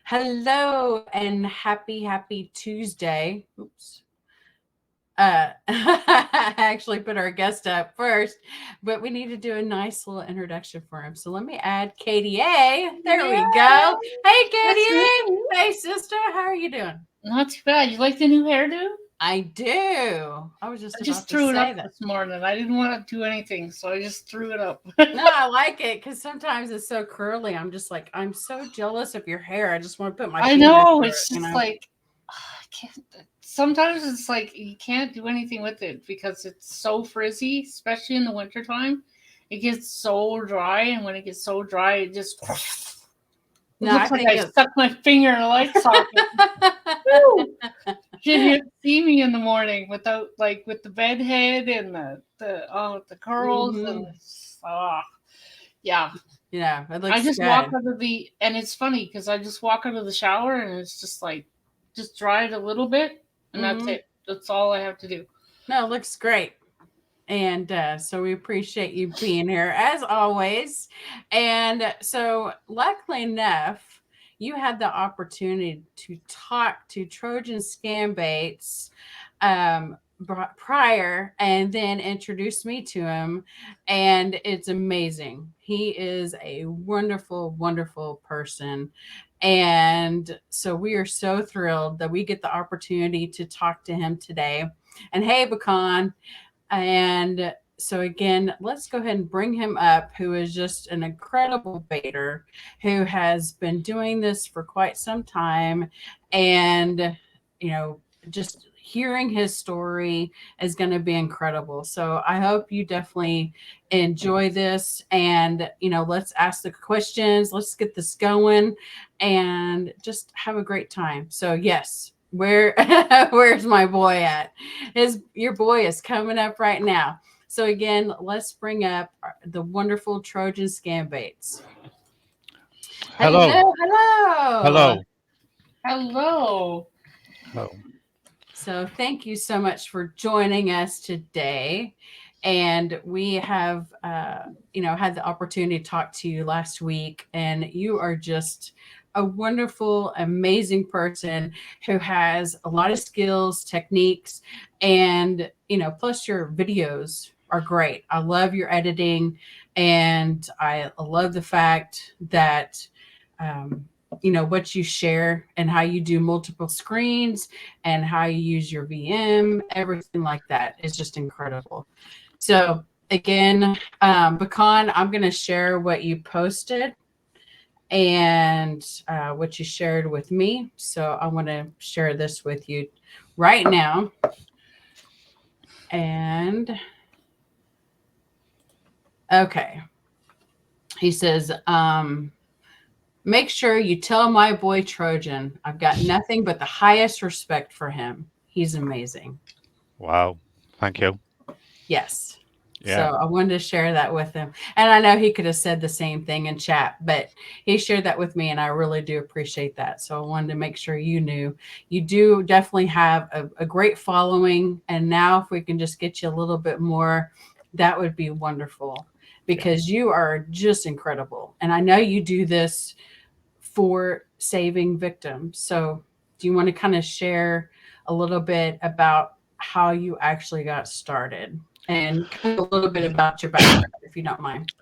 Hello and happy Tuesday. Oops. I actually put our guest up first, but we need to do a nice little introduction for him. So let me add KDA. There Yeah, we go. Hey, that's me. KDA. Hey, sister. How are you doing? Not too bad. You like the new hairdo? I do. I was just I about just to threw it say up that. this morning. I didn't want to do anything, so I just threw it up. No, I like it because sometimes it's so curly. I'm just like, I'm so jealous of your hair. I just want to put my I fingers know. through It's it, just like I can't. Sometimes it's like you can't do anything with it because it's so frizzy, especially in the wintertime. It gets so dry, and when it gets so dry, it just it No, I looks like think I it's stuck my finger in a light socket. Woo! You'd see me in the morning without with the bed head and the curls and Mhm. yeah. Yeah, it I looks just walk good. out of the and it's funny because I just walk out of the shower and it's just like just dry it a little bit and that's Mhm. it. That's all I have to do. No, it looks great. And so we appreciate you being here as always. And so, luckily enough, you had the opportunity to talk to Trojan Scambaits prior and then introduce me to him. And it's amazing. He is a wonderful person. And so, we are so thrilled that we get the opportunity to talk to him today. And hey, Bakan, and so again, let's go ahead and bring him up, who is just an incredible baiter who has been doing this for quite some time. And, you know, just hearing his story is going to be incredible. So I hope you definitely enjoy this. And, let's ask the questions. Let's get this going and just have a great time. So, yes. Where where's my boy at? Your boy is coming up right now. So again, let's bring up the wonderful Trojan Scambaits. Hello, Hello, hello. hello, Hello. hello. So thank you so much for joining us today. And we have, had the opportunity to talk to you last week, and you are just a wonderful, amazing person who has a lot of skills, techniques, and, plus your videos are great. I love your editing, and I love the fact that, um, what you share and how you do multiple screens and how you use your VM, everything like that is just incredible. So again, Bakan, I'm going to share what you posted and what you shared with me. So I want to share this with you right now. And okay, he says, make sure you tell my boy Trojan I've got nothing but the highest respect for him. He's amazing. Wow, thank you. Yes. So Yeah, I wanted to share that with him. And I know he could have said the same thing in chat, but he shared that with me and I really do appreciate that. So I wanted to make sure you knew you do definitely have a great following. And now if we can just get you a little bit more, that would be wonderful yeah. because you are just incredible. And I know you do this for saving victims. So do you want to kind of share a little bit about how you actually got started and kind of a little bit about your background, if you don't mind?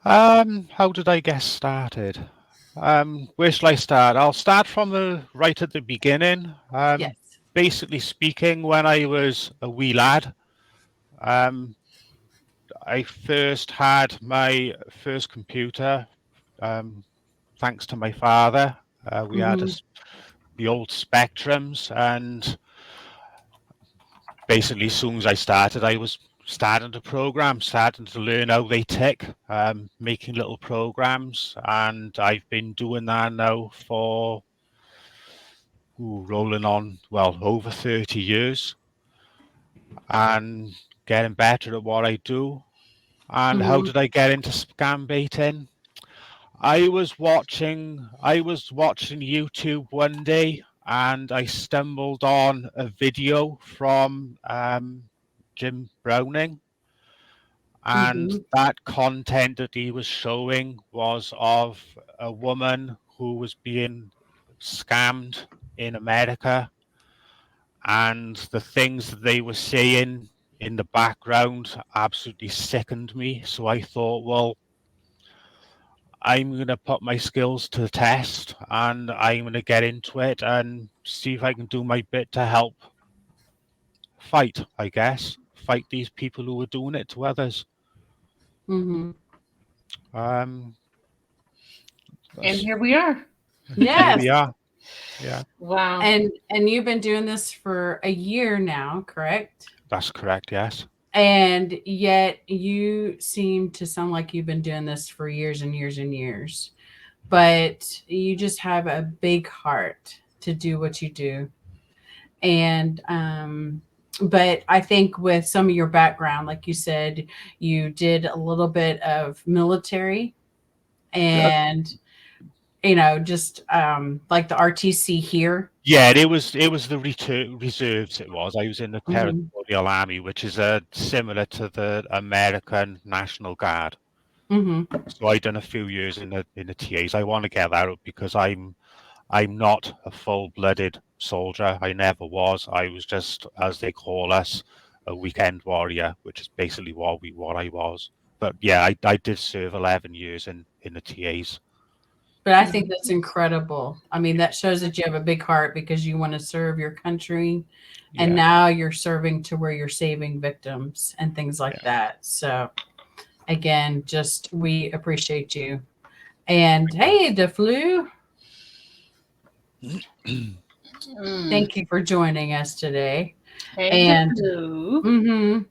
How did I get started? Where shall I start? I'll start from the right at the beginning. Yes. Basically speaking, when I was a wee lad, um, I first had my first computer, um, thanks to my father. We had Mm-hmm. the old Spectrums, and basically, as soon as I started, I was starting to program, starting to learn how they tick, making little programs, and I've been doing that now for rolling on over 30 years, and getting better at what I do. And how Mm-hmm. did I get into scam baiting? I was watching YouTube one day, and I stumbled on a video from Jim Browning, and Mm-hmm. that content that he was showing was of a woman who was being scammed in America, and the things that they were saying in the background absolutely sickened me. So I thought, well, I'm going to put my skills to the test, and I'm going to get into it and see if I can do my bit to help fight, I guess, fight these people who are doing it to others. Mm-hmm. Um, And that's, here we are. here Yes. we are. Yeah, Wow. And you've been doing this for a year now, correct? that's correct. Yes. And yet you seem to sound like you've been doing this for years and years and years. But you just have a big heart to do what you do. And but I think with some of your background, like you said, you did a little bit of military and just like the RTC here. Yeah, it was the reserves. It was. I was in the Hmm. Territorial Army, which is similar to the American National Guard. Hmm. So I done a few years in the TAs. I want to get out because I'm not a full-blooded soldier. I never was. I was just, as they call us, a weekend warrior, which is basically what I was. But yeah, I did serve 11 years in the TAs. But I think that's incredible. I mean, that shows that you have a big heart because you want to serve your country. And Yeah, now you're serving to where you're saving victims and things like yeah. that. So, again, just we appreciate you. And Thank hey, the flu, you. thank you for joining us today. Hey, And Blue.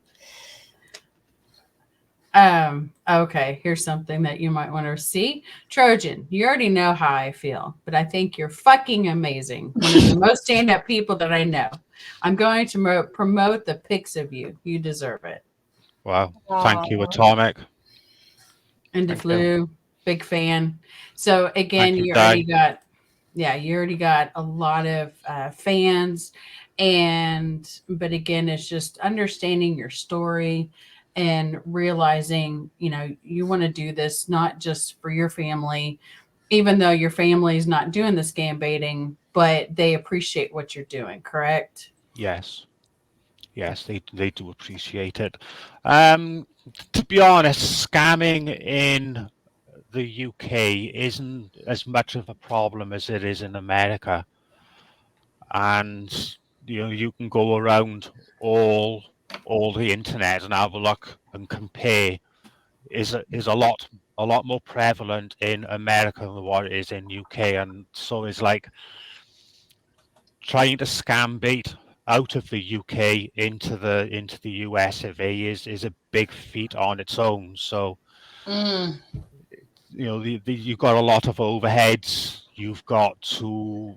okay, here's something that you might want to see. Trojan, you already know how I feel, but I think you're fucking amazing. One of the most stand-up people that I know. I'm going to promote the pics of you. You deserve it. Wow. Thank you, Aw. Atomic. And the Thank you. flu, big fan. So again, Thank you, you already Di. got, yeah, you already got a lot of fans, but again, it's just understanding your story and realizing, you want to do this not just for your family, even though your family is not doing the scam baiting, but they appreciate what you're doing. Correct? Yes. Yes, they do appreciate it. Um, to be honest, scamming in the UK isn't as much of a problem as it is in America. And you can go around all the internet and have a look and compare. Is a lot more prevalent in America than what it is in UK. And so it's like trying to scambait out of the UK into the US of A is a big feat on its own. So Mm. you've got a lot of overheads. You've got to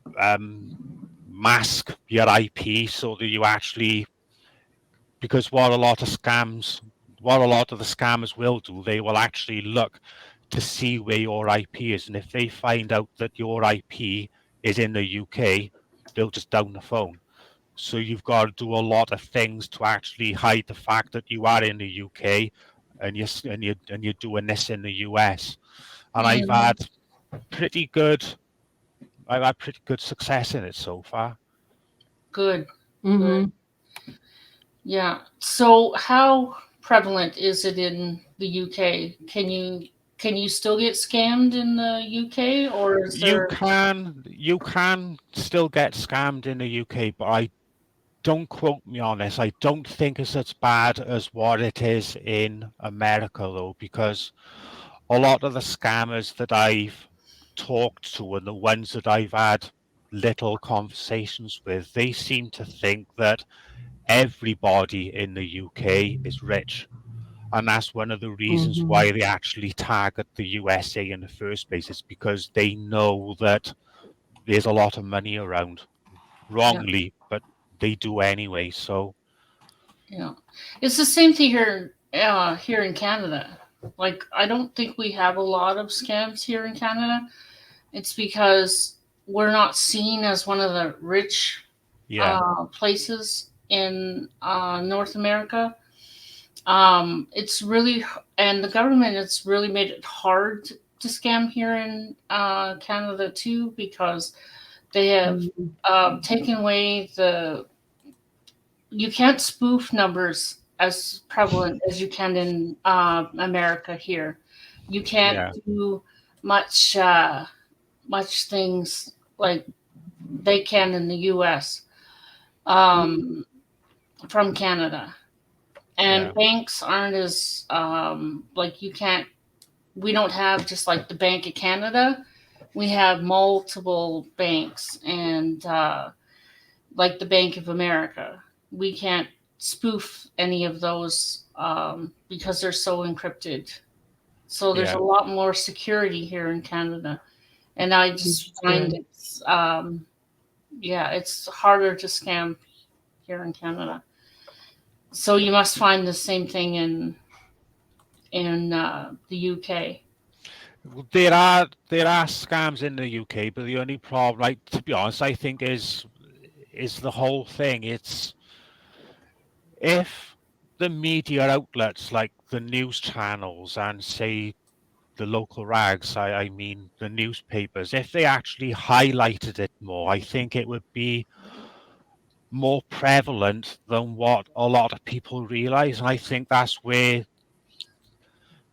mask your IP so that you actually, because what a lot of the scammers will do, they will actually look to see where your IP is, and if they find out that your IP is in the UK, they'll just down the phone. So you've got to do a lot of things to actually hide the fact that you are in the UK and you're doing this in the US. And Mm. pretty I've had pretty good success in it so far. Good. Mm-hmm. Good. Yeah. So how prevalent is it in the UK? Can you still get scammed in the UK, or is You there? can still get scammed in the UK, but I don't quote me on this. I don't think it's as bad as what it is in America though, because a lot of the scammers that I've talked to and the ones that I've had little conversations with, they seem to think that everybody in the UK is rich. And that's one of the reasons Mm-hmm. why they actually target the USA in the first place, is because they know that there's a lot of money around, Yeah. wrongly, but they do anyway. So Yeah. It's the same thing here in Canada. Like, I don't think we have a lot of scams here in Canada. It's because we're not seen as one of the rich yeah, places in North America. It's really, and the government has really made it hard to scam here in Canada too, because They have taken away you can't spoof numbers as prevalent as you can in America here. You can't do much things like they can in the U.S. From Canada. And banks aren't as like you can't. We don't have just like the Bank of Canada. We have multiple banks, and like the Bank of America, we can't spoof any of those because they're so encrypted. So there's a lot more security here in Canada, and I just find it's it's harder to scam here in Canada. So you must find the same thing in the UK. There are scams in the UK, but the only problem, like, to be honest, I think is the whole thing. It's if the media outlets like the news channels and say the local rags, I mean the newspapers, if they actually highlighted it more, I think it would be more prevalent than what a lot of people realize. And I think that's where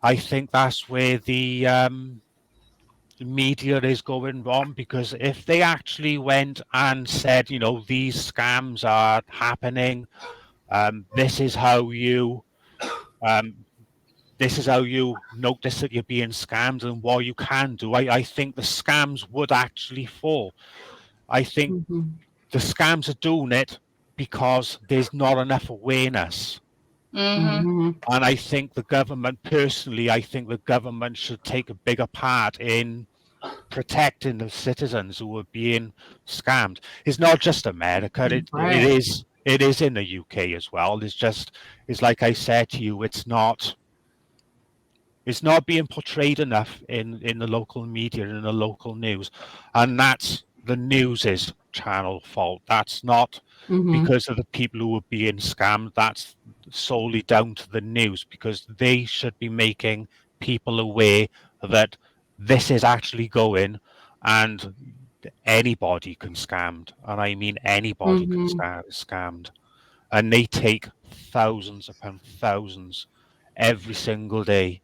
the media is going wrong, because if they actually went and said, you know, these scams are happening, this is how you notice that you're being scammed and what you can do, I think the scams would actually fall. I think the scams are doing it because there's not enough awareness. Mm-hmm. And I think the government should take a bigger part in protecting the citizens who are being scammed. It's not just America. It is in the UK as well. It's like I said to you, it's not being portrayed enough in the local media, in the local news. And that's the news's channel fault. That's not because of the people who are being scammed. That's solely down to the news, because they should be making people aware that this is actually going, and anybody can scammed. And I mean anybody can scammed. And they take thousands upon thousands every single day.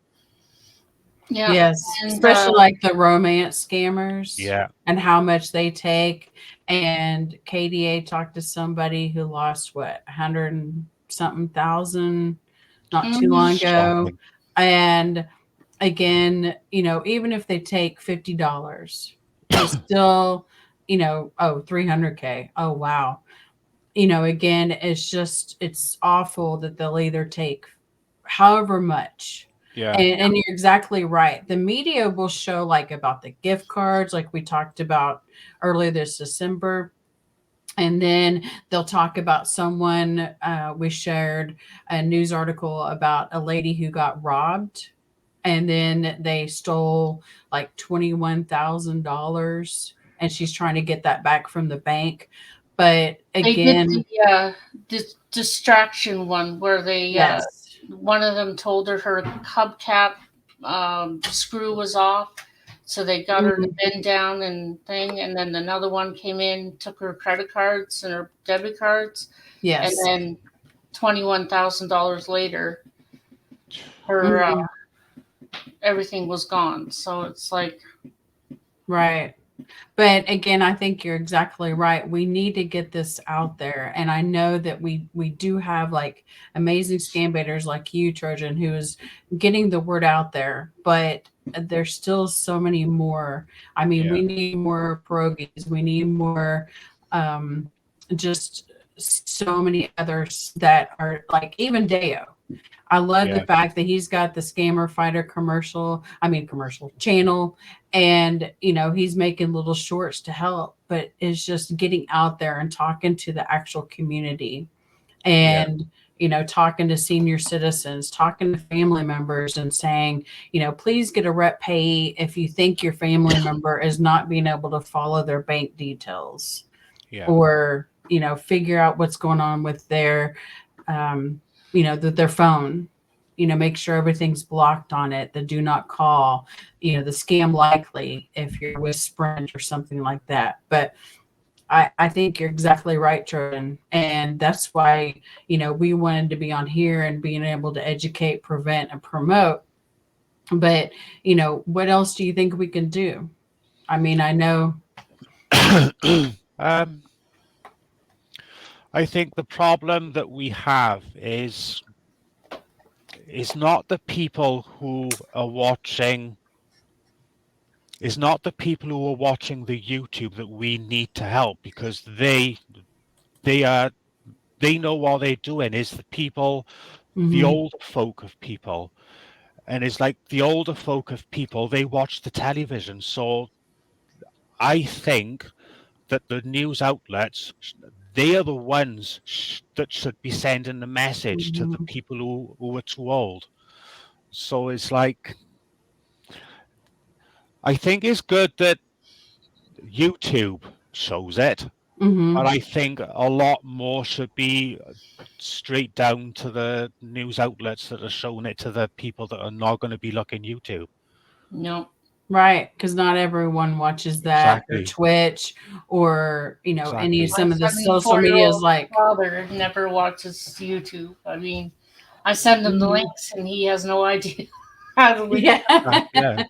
Yeah. Yes, And, especially like the romance scammers. Yeah. And how much they take. And KDA talked to somebody who lost what, 100 and something thousand not too long ago. Shocking. And again, you know, even if they take $50, it's still, you know, oh, 300K. Oh, wow. You know, again, it's awful that they'll either take however much. Yeah. And you're exactly right. The media will show like about the gift cards, like we talked about earlier this December. And then they'll talk about someone, we shared a news article about a lady who got robbed, and then they stole like $21,000, and she's trying to get that back from the bank. But again, they did the distraction one where they one of them told her hubcap screw was off, so they got her to bend down and thing, and then another one came in, took her credit cards and her debit cards, and then $21,000 later, her everything was gone. So it's like, right. But again, I think you're exactly right. We need to get this out there. And I know that we do have like amazing scambaiters like you, Trojan, who is getting the word out there. But there's still so many more. I mean, we need more pierogies. We need more just so many others that are like even Deo. I love the fact that he's got the Scammer Fighter commercial channel, and you know, he's making little shorts to help, but it's just getting out there and talking to the actual community, and you know, talking to senior citizens, talking to family members, and saying, you know, please get a rep payee if you think your family member is not being able to follow their bank details, or you know, figure out what's going on with their you know, their phone, you know, make sure everything's blocked on it, the do not call, you know, the scam likely if you're with Sprint or something like that. But I think you're exactly right, Trojan. And that's why, we wanted to be on here and being able to educate, prevent, and promote. But, what else do you think we can do? I mean, I know. um, I think the problem that we have is not the people who are watching is not the people who are watching the YouTube that we need to help, because they are they know what they're doing. Is the people, the Mhm, older folk of people, and it's like the older folk of people, they watch the television. So I think that the news outlets, they are the ones that should be sending the message to the mhm, people who are too old. So it's like, I think it's good that YouTube shows it, but mhm. I think a lot more should be straight down to the news outlets that are showing it to the people that are not going to be looking YouTube. No. Right, because not everyone watches that, or Exactly. Twitch, or any of Exactly. My some of the social medias 74-year-old like. father never watches YouTube. I mean, I send him the Mhm. links and he has no idea how to link. Yeah. Yeah,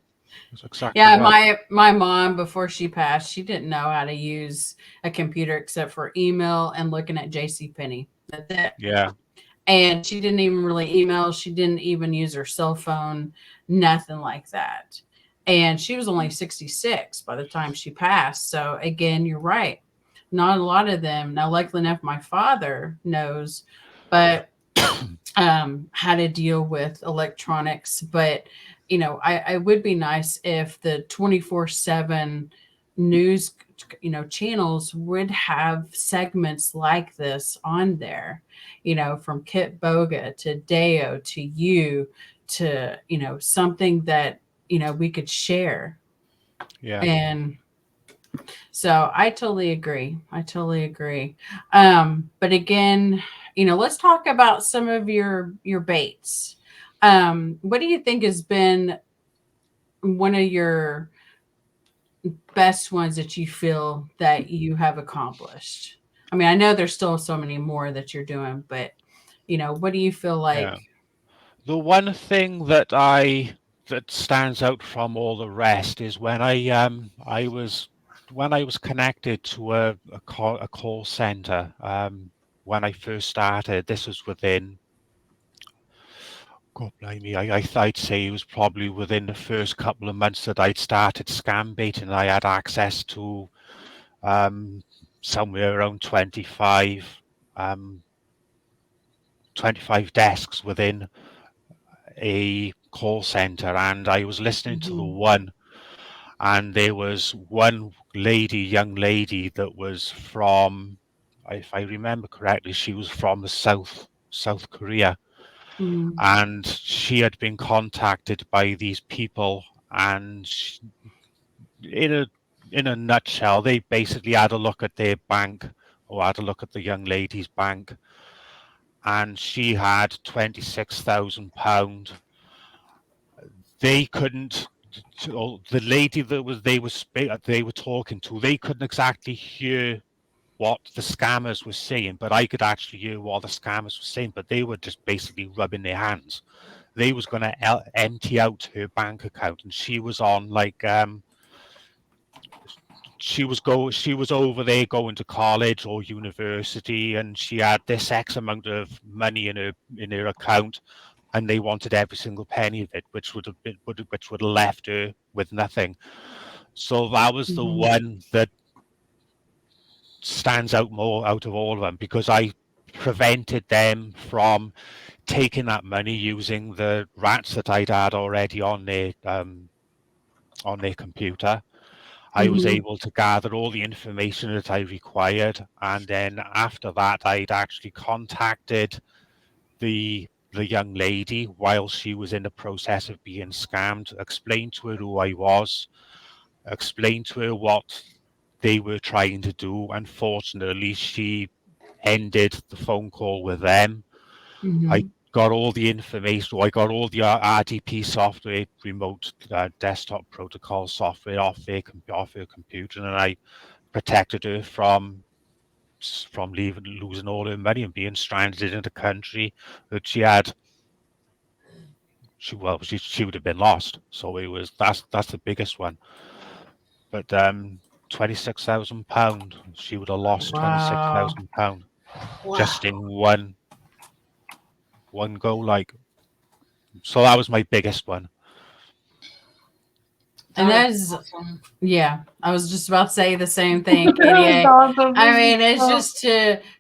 that's exactly Yeah, right. my mom, before she passed, she didn't know how to use a computer except for email and looking at JC Penney. That's it. Yeah, And she didn't even really email. She didn't even use her cell phone, nothing like that. And she was only 66 by the time she passed. So again, you're right. Not a lot of them. Now, luckily enough, my father knows, but how to deal with electronics. But I would be nice if the 24/7 news channels would have segments like this on there, from Kit Boga to Deo to you, to something that we could share. yeah. And so I totally agree. I totally agree. But again, let's talk about some of your baits. What do you think has been one of your best ones that you feel that you have accomplished? I mean, I know there's still so many more that you're doing, but what do you feel like? Yeah. The one thing that stands out from all the rest is when I was connected to a call center when I first started. This was within, God blame me, I'd say it was probably within the first couple of months that I'd started Scambait, and I had access to um, somewhere around um, 25 desks within a call center, and I was listening to the Mhm, one, and there was one young lady that was from, if I remember correctly, she was from the South Korea, mhm, and she had been contacted by these people, and in a nutshell, they basically had a look at their bank, or had a look at the young lady's bank, and she had £26,000. They couldn't, the lady that they were talking to, they couldn't exactly hear what the scammers were saying, but I could actually hear what the scammers were saying. But they were just basically rubbing their hands. They was going to empty out her bank account, and she was on like she was over there going to college or university, and she had this X amount of money in her account, and they wanted every single penny of it, which which would have left her with nothing. So that was the mhm, one that stands out more out of all of them, because I prevented them from taking that money using the rats that I'd had already on their computer. I was mhm, able to gather all the information that I required, and then after that, I'd actually contacted the young lady while she was in the process of being scammed, explained to her who I was, explained to her what they were trying to do. Unfortunately, she ended the phone call with them. I mhm, got all the information, I got all the RDP software, remote desktop protocol software off their computer, and I protected her from losing all her money and being stranded in the country that she had. She would have been lost. So that's the biggest one. But £26,000. She would have lost Wow. £26,000 just Wow. in one go. Like, so that was my biggest one. And That that is is, awesome. yeah, I was just about to say the same thing, That is KDA. awesome. I This mean, is it's so- just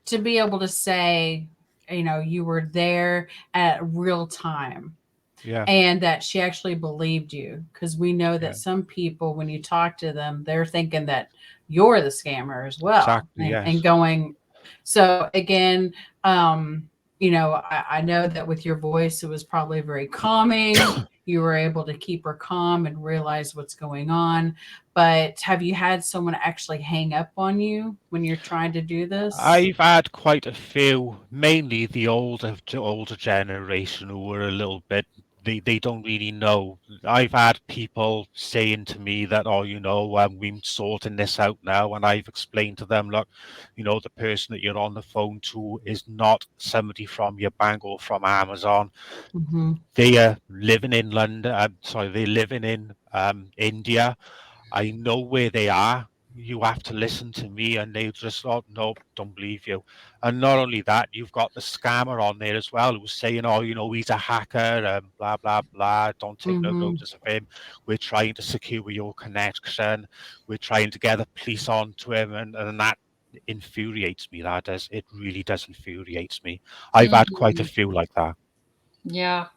to be able to say, you were there at real time Yeah, and that she actually believed you, because we know yeah, that some people, when you talk to them, they're thinking that you're the scammer as well, exactly. and Yes. going. So again, I know that with your voice it was probably very calming. You were able to keep her calm and realize what's going on. But have you had someone actually hang up on you when you're trying to do this? I've had quite a few, mainly the older generation who were a little bit. They don't really know. I've had people saying to me that, oh, we're sorting this out now, and I've explained to them, look, the person that you're on the phone to is not somebody from your bank or from Amazon. Mm-hmm. They are living in London. Sorry, they're living in India. I know where they are. You have to listen to me. And they just thought, no, don't believe you. And not only that, you've got the scammer on there as well who's saying, oh, he's a hacker, blah, blah, blah. Don't take no Mm-hmm. notice of him. We're trying to secure your connection. We're trying to get the police onto him. And that infuriates me. That does. It really does infuriates me. I've had quite a Mhm. few like that. Yeah.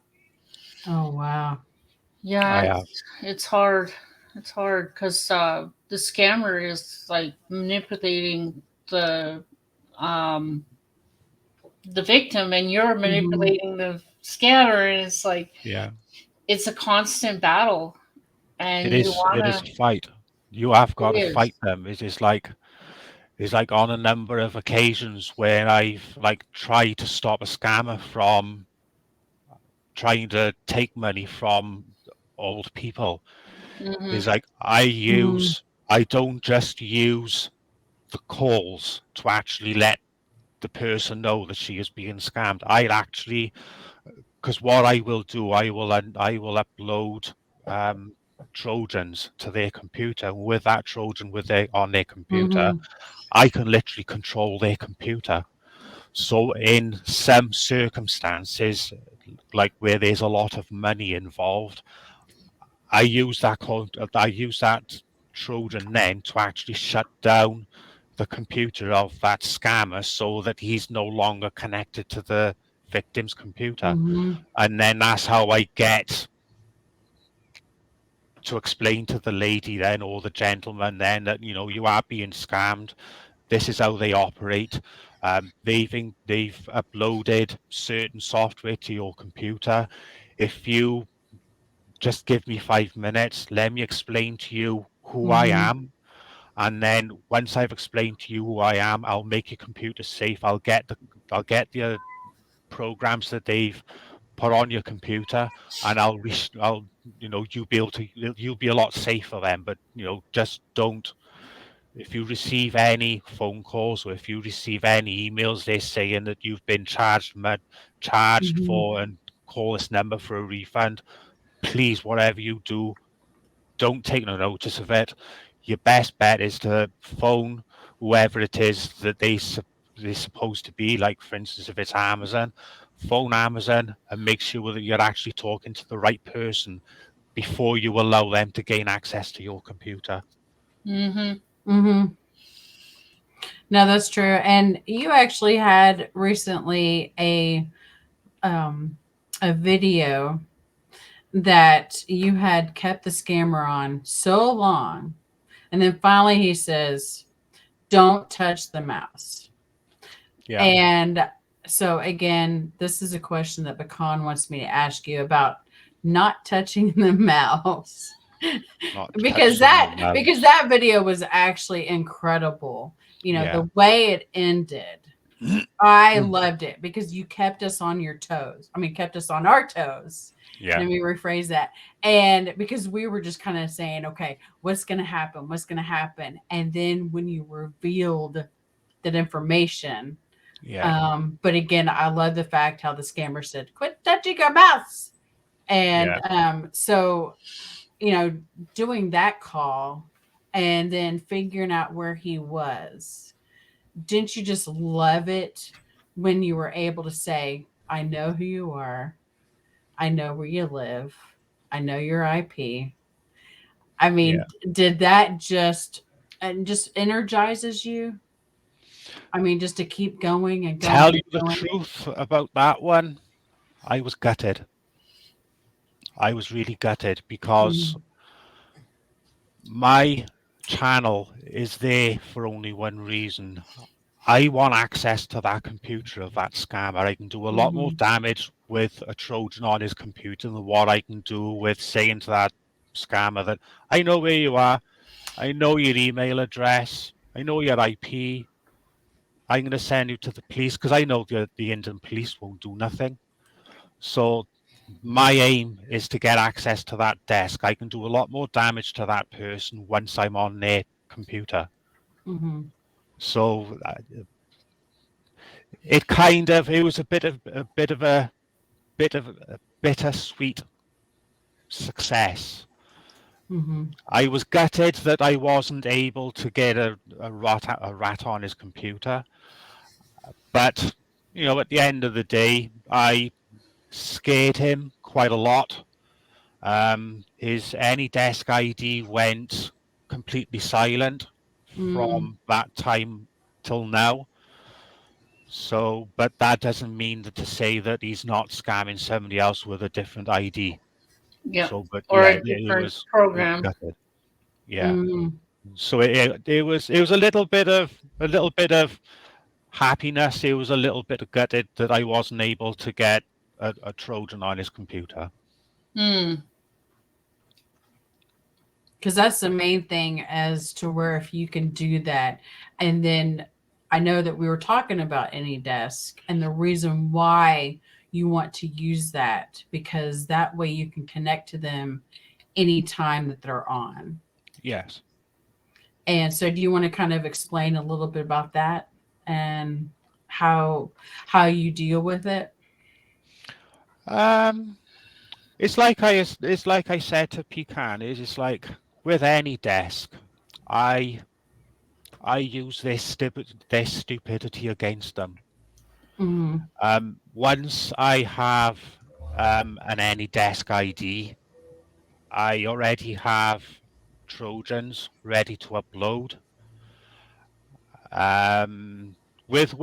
Oh wow. Yeah, I have. it's hard. It's hard because the scammer is like manipulating um the victim, and you're Mm-hmm. manipulating the scammer, and it's like Yeah. it's a constant battle, It and you is. It is wanna. a fight. You have It got to fight is. them. It's like on a number of occasions where I've like tried to stop a scammer from trying to take money from old people. Mm-hmm. It's like Mm-hmm. I don't just use the calls to actually let the person know that she is being scammed. I'd actually, because what I will do, I will upload um, Trojans to their computer. And with that Trojan on their computer, Mm-hmm. I can literally control their computer. So in some circumstances, like where there's a lot of money involved, I use that Trojan then to actually shut down the computer of that scammer so that he's no longer connected to the victim's computer. Mm-hmm. And then that's how I get to explain to the lady then or the gentleman then that you are being scammed. This is how they operate. They've uploaded certain software to your computer. If you just give me 5 minutes, let me explain to you who I Mm-hmm. am. And then once I've explained to you who I am, I'll make your computer safe. I'll get the programs that they've put on your computer, and I'll you'll be a lot safer then. But just don't. If you receive any phone calls or if you receive any emails, they're saying that you've been charged Mm-hmm. for and call this number for a refund. Please, whatever you do, don't take no notice of it. Your best bet is to phone whoever it is that they're supposed to be. Like, for instance, if it's Amazon, phone Amazon and make sure that you're actually talking to the right person before you allow them to gain access to your computer. Mm-hmm. Mm-hmm. No, that's true. And you actually had recently um a video that you had kept the scammer on so long, and then finally he says, "Don't touch the mouse." Yeah, And so again, this is a question that Bakan wants me to ask you about not touching the mouse. not because touching the that because mouse. that video was actually incredible. Yeah, The way it ended. I loved it because you kept us on your toes. I mean, kept us on our toes. Yeah. Let me rephrase that. And because we were just kind of saying, okay, what's going to happen? What's going to happen? And then when you revealed that information, Yeah. but again, I love the fact how the scammer said, quit touching our mouths. And Yeah. so, you know, doing that call and then figuring out where he was, didn't you just love it when you were able to say, I know who you are, I know where you live, I know your IP. I Yeah. mean, did that just and just energizes you? I mean, just to keep going and going Tell and you the going. truth about that one, I was gutted. I was really gutted because Mhm, my channel is there for only one reason. I want access to that computer of that scammer. I can do a lot more mhm, damage with a Trojan on his computer than what I can do with saying to that scammer that I know where you are, I know your email address, I know your IP. I'm going to send you to the police because I know the Indian police won't do nothing. So my aim is to get access to that desk. I can do a lot more damage to that person once I'm on their computer. mhm, So it was a bittersweet success. mhm, I was gutted that I wasn't able to get a rat on his computer, but at the end of the day, I scared him quite a lot. His AnyDesk ID went completely silent mm, from that time till now. So, but that doesn't mean to say that he's not scamming somebody else with a different ID. Yeah. So, but Or yeah, a different it was program. gutted. Yeah. mm, So it was a little bit of happiness. It was a little bit of gutted that I wasn't able to get a Trojan on his computer. Hmm. because that's the main thing as to where if you can do that. And then I know that we were talking about AnyDesk and the reason why you want to use that because that way you can connect to them anytime that they're on. Yes. And so do you want to kind of explain a little bit about that and how how you deal with it? Um, it's like I said to Pecan, it's like with any desk, I I use this stupidity against them. Mhm. Once I have an AnyDesk ID, I already have Trojans ready to upload. Um, with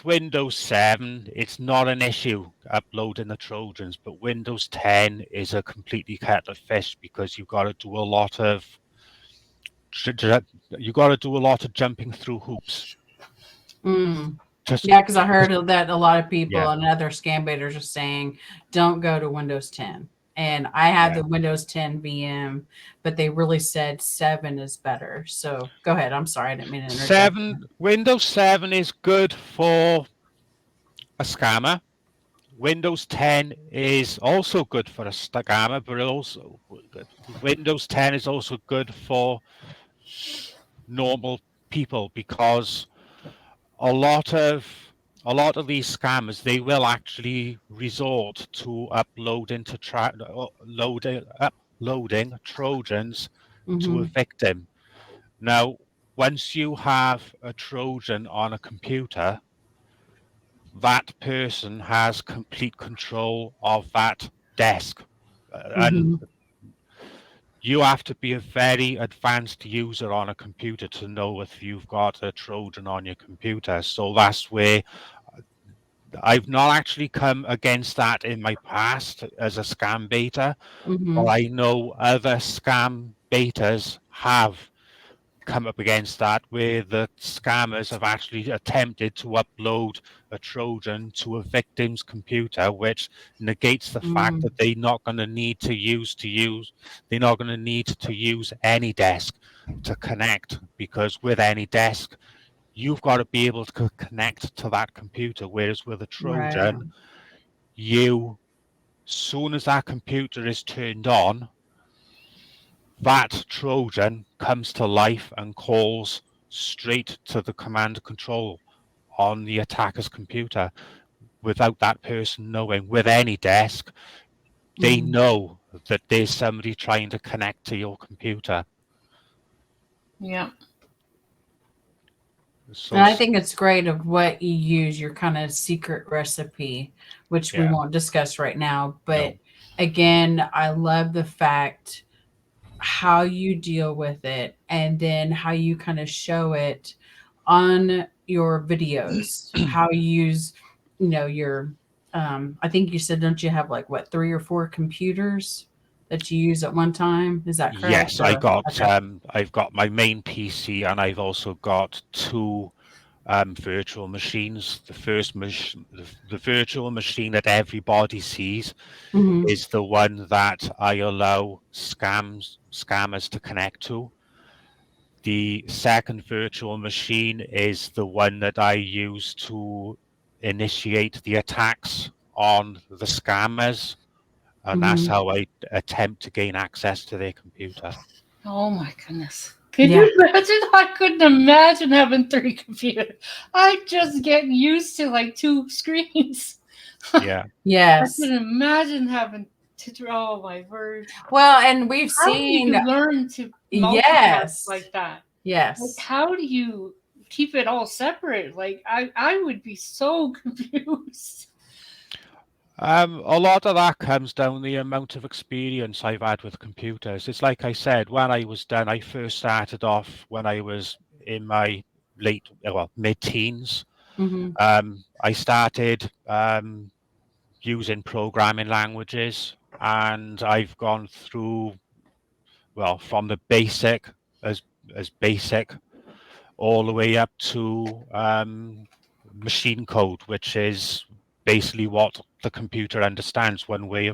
Windows 7, it's not an issue uploading the Trojans, but Windows 10 is a completely kettle of fish because you got to do a lot of jumping through hoops. Mm. Just, Yeah, because I heard that a lot of people yeah, and other scambaiters are saying, don't go to Windows 10. And I have yeah. the Windows 10 VM, but they really said 7 is better. So go ahead. I'm sorry. I didn't mean to interject. Windows 7 is good for a scammer. Windows 10 is also good for a scammer, but Windows 10 is also good for normal people because a lot of a lot of these scammers they will actually resort to uploading Trojans to a Mm-hmm. victim. Now, once you have a Trojan on a computer, that person has complete control of that desk. And Mm-hmm. you have to be a very advanced user on a computer to know if you've got a Trojan on your computer. So that's where I've not actually come against that in my past as a scam beta, but Mm-hmm. I know other scam betas have come up against that where the scammers have actually attempted to upload a Trojan to a victim's computer, which negates the fact Mm-hmm. that they're not going to need to use AnyDesk to connect because with AnyDesk you've got to be able to connect to that computer. Whereas with a Right. Trojan, you, soon as that computer is turned on, that Trojan comes to life and calls straight to the command and control on the attacker's computer without that person knowing. With any desk, they Mhm. know that there's somebody trying to connect to your computer. Yeah. So And I think it's great of what you use, your kind of secret recipe, which we yeah, won't discuss right now. But no, again, I love the fact how you deal with it and then how you kind of show it on your videos, how you use, your, I think you said, don't you have like what, 3 or 4 computers that you use at one time? Is that correct? yes, Or, okay. I've got my main PC and I've also got 2 virtual machines. The virtual machine that everybody sees Hmm. is the one that I allow scammers to connect to. The second virtual machine is the one that I use to initiate the attacks on the scammers, and that's Hmm. how I attempt to gain access to their computer. Oh my goodness. Could Yeah. you imagine? I couldn't imagine having 3 computers. I just get used to like 2 screens. Yeah. I Yes. couldn't imagine having to. Oh my word! Well, and we've How do seen, you learn to multitask yes. like that? Like, Yes. how do you keep it all separate? Like, I would be so confused. A lot of that comes down the amount of experience I've had with computers. It's like I said, when I was done, I first started off when I was in my mid-teens. Hmm. I started using programming languages, and I've gone through, well, from the basic as basic all the way up to machine code, which is basically what the computer understands, one way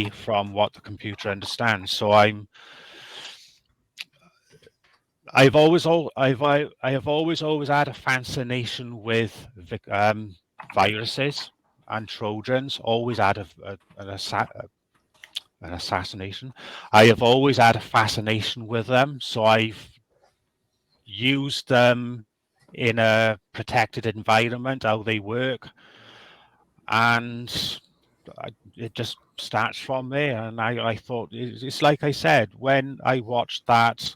from what the computer understands. So I have always had a fascination with viruses and Trojans. Always had an assassination. I have always had a fascination with them, so I've used them in a protected environment, how they work, and it just starts from there. And I thought, it's like I said, when I watched that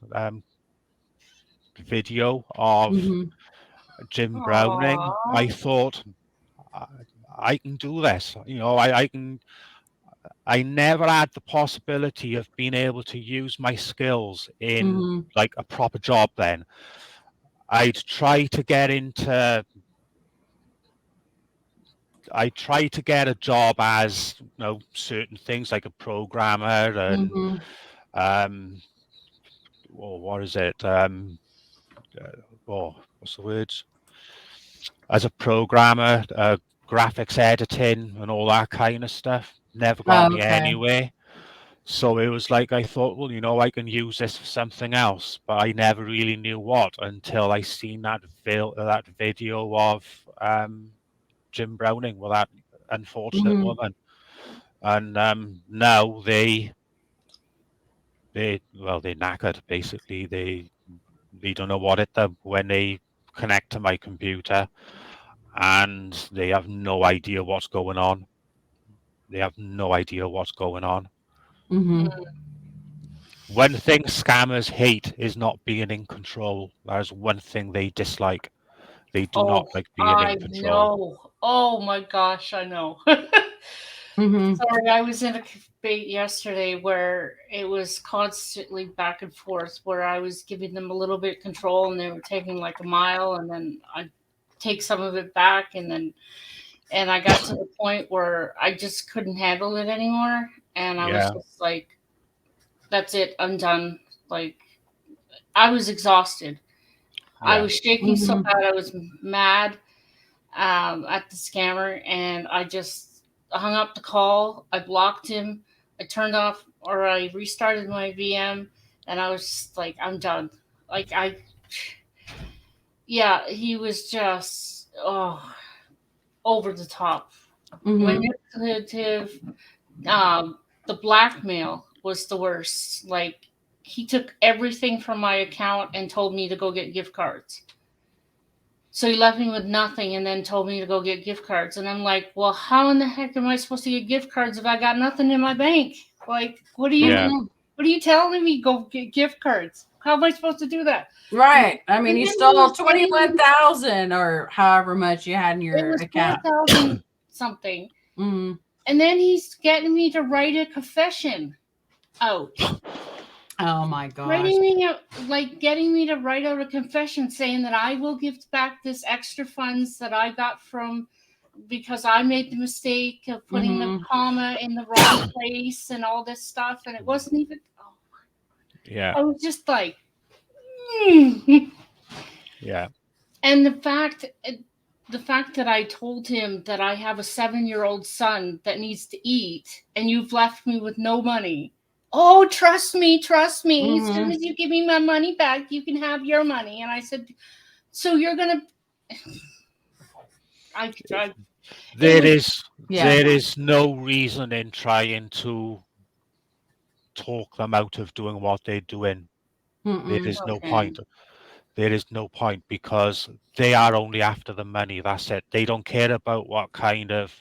video of Hmm. Jim Browning, I Aww. thought, I, I can do this. I can. I never had the possibility of being able to use my skills in Hmm. like a proper job then. I'd try to get into I try to get a job as certain things like a programmer and Hmm. um what is it what's the words, as a programmer, graphics editing and all that kind of stuff. Never got Oh, me okay. anyway. So it was like I thought, well, I can use this for something else, but I never really knew what until I seen that video of Jim Browning with that unfortunate Hmm. woman. And now they're knackered. Basically, they don't know what it does when they connect to my computer, and they have no idea what's going on. They have no idea what's going on. Hmm. One thing scammers hate is not being in control. That is one thing they dislike. They do not Oh, like being in I control. know. Oh my gosh, I know. Hmm. Sorry, I was in a debate yesterday where it was constantly back and forth, where I was giving them a little bit of control and they were taking like a mile, and then I take some of it back, and I got to the point where I just couldn't handle it anymore, and I was Yeah, just like, "That's it, I'm done." Like, I was exhausted. I yeah, was shaking so Hmm. bad, I was mad at the scammer, and I just hung up the call. I blocked him. I turned off, or I restarted my VM, and I was just like, I'm done. Like, yeah, he was just over the top. Mhm. Manipulative. The blackmail was the worst. Like, he took everything from my account and told me to go get gift cards. So he left me with nothing and then told me to go get gift cards. And I'm like, well, how in the heck am I supposed to get gift cards if I got nothing in my bank? Like, what are Yeah. you telling me? Go get gift cards. How am I supposed to do that? Right. I mean, And you then he stole was getting 21,000 or however much you had in It your was account. 4,000 something. Mhm. And then he's getting me to write a confession out. Oh my gosh. Writing me out, like getting me to write out a confession saying that I will give back this extra funds that I got from because I made the mistake of putting the Mhm. comma in the wrong place and all this stuff. And it wasn't even, Yeah. I was just like, Yeah. and the fact that I told him that I have a 7-year-old son that needs to eat and you've left me with no money. Oh, trust me. As soon Mhm. as you give me my money back, you can have your money. And I said, so you're gonna There Yeah. is no reason in trying to talk them out of doing what they're doing. There Mm-mm. is no okay. point. There is no point because they are only after the money. That's it. They don't care about what kind of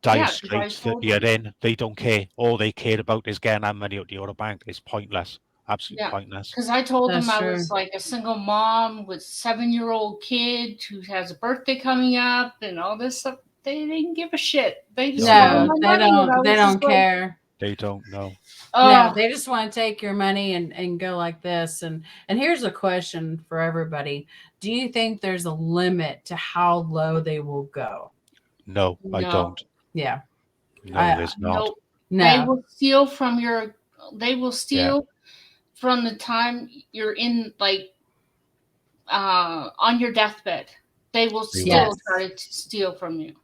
dire Yeah, 'cause I straits that told you're him. in. They don't care. All they care about is getting that money out of your bank. It's pointless. Absolutely Yeah, pointless. because I told him That's I true. was like a single mom with 7-year-old kid who has a birthday coming up and all this stuff. They didn't give a shit. They just wanted No, my they money, and I don't. They was just don't like, care. They don't know. No, oh, they just want to take your money and go like this. And here's a question for everybody. Do you think there's a limit to how low they will go? No, I no, don't. Yeah. No, I there's not. nope. They no. will steal from your. They will Yeah. steal from the time you're in like on your deathbed. They will They still will. Yes. try to steal from you.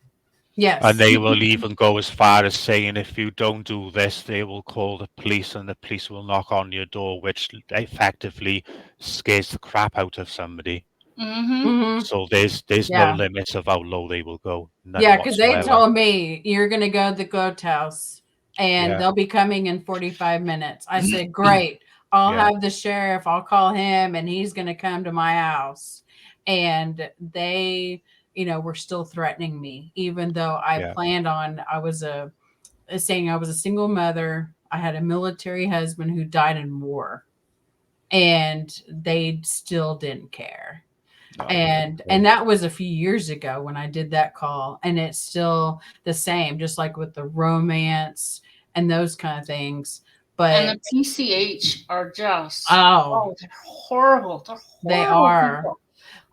And Yes. they will even go as far as saying if you don't do this, they will call the police and the police will knock on your door, which effectively scares the crap out of somebody. Mm-hmm. Hmm. So there's no Yeah. limits of how low they will go. None Yeah, because they whatsoever. told me you're gonna go to the goat house and Yeah. they'll be coming in 45 minutes. I said, great. I'll Yeah. have the sheriff, I'll call him and he's gonna come to my house. And they, were still threatening me, even though I Yeah. planned on saying I was a single mother. I had a military husband who died in war, and they still didn't care. No. And that was a few years ago when I did that call, and it's still the same, just like with the romance and those kind of things. And But the PCH are just oh, they're horrible. They're they horrible are. people.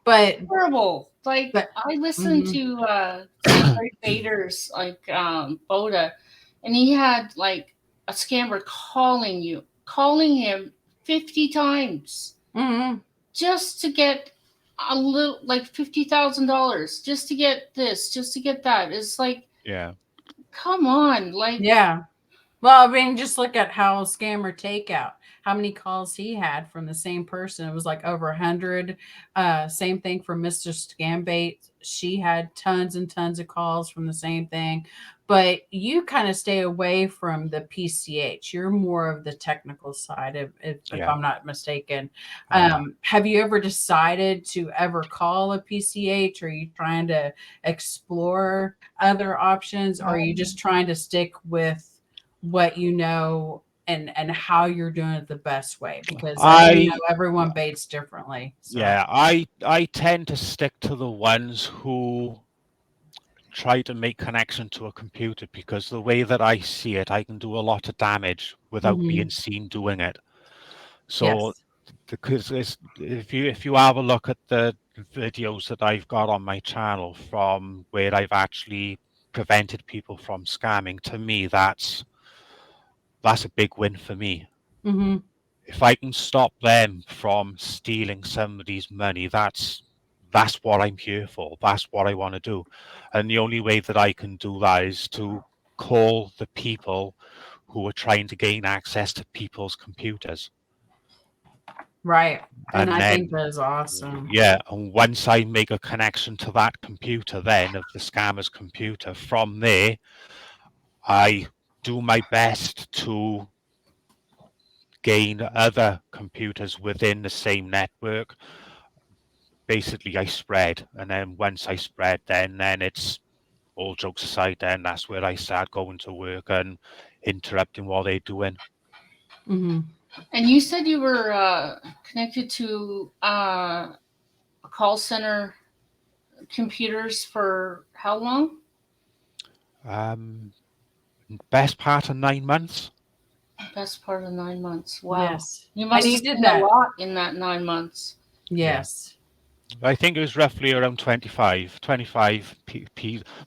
But Horrible. Like but I listened mhm. to Greg Bader's like Boda, and he had like a scammer calling him 50 times Mhm. just to get a little like $50,000 just to get this, just to get that. It's like, Yeah. come on, like Yeah. Well, I mean, just look at how Scammer Takeout, how many calls he had from the same person. It was like over 100. Same thing for Mr. Scambait. She had tons and tons of calls from the same thing. But you kind of stay away from the PCH. You're more of the technical side, if Yeah. I'm not mistaken. I am. Have you ever decided to ever call a PCH? Are you trying to explore other options? Or are you just trying to stick with what you know and how you're doing it the best way, because I do know I everyone baits differently. So yeah, I tend to stick to the ones who try to make connection to a computer because the way that I see it, I can do a lot of damage without mhm. being seen doing it. So Yes. because if you have a look at the videos that I've got on my channel from where I've actually prevented people from scamming, to me that's a big win for me. Hmm. If I can stop them from stealing somebody's money, that's what I'm here for. That's what I want to do. And the only way that I can do that is to call the people who are trying to gain access to people's computers. Right. And And I think then, that is awesome. yeah, and once I make a connection to that computer, then of the scammer's computer, from there, I do my best to gain other computers within the same network. Basically, I spread, and then once I spread, then it's all jokes aside. Then that's where I start going to work and interrupting what they're doing. Hmm. And you said you were connected to a call center computers for how long? Um, Best part of 9 months. Best part of 9 months. Wow. Yes. You And must you have did seen a that. lot in that 9 months. Yeah. Yes. I think it was roughly around 25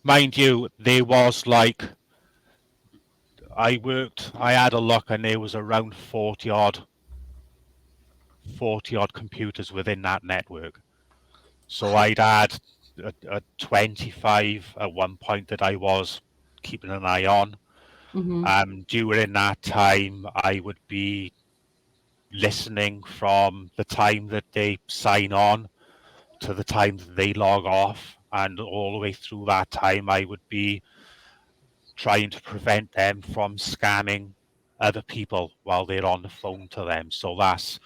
mind you, there was like, I had a look and there was around 40 odd computers within that network. So I'd had a 25 at one point that I was keeping an eye on. Hmm. During that time, I would be listening from the time that they sign on to the time that they log off, and all the way through that time I would be trying to prevent them from scamming other people while they're on the phone to them. So that's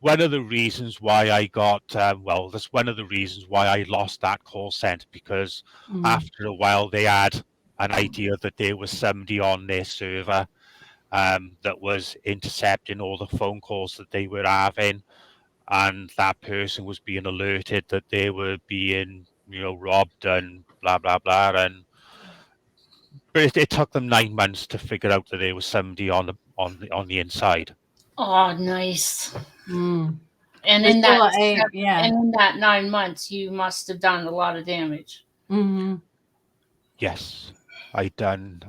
one of the reasons why I got that's one of the reasons why I lost that call center, because Hmm. after a while they had an idea that there was somebody on their server that was intercepting all the phone calls that they were having, and that person was being alerted that they were being, robbed and blah blah blah. And but it took them 9 months to figure out that there was somebody on the inside. Oh, nice. Mm. And There's in still that yeah. and in that 9 months, you must have done a lot of damage. Hmm. Yes, I done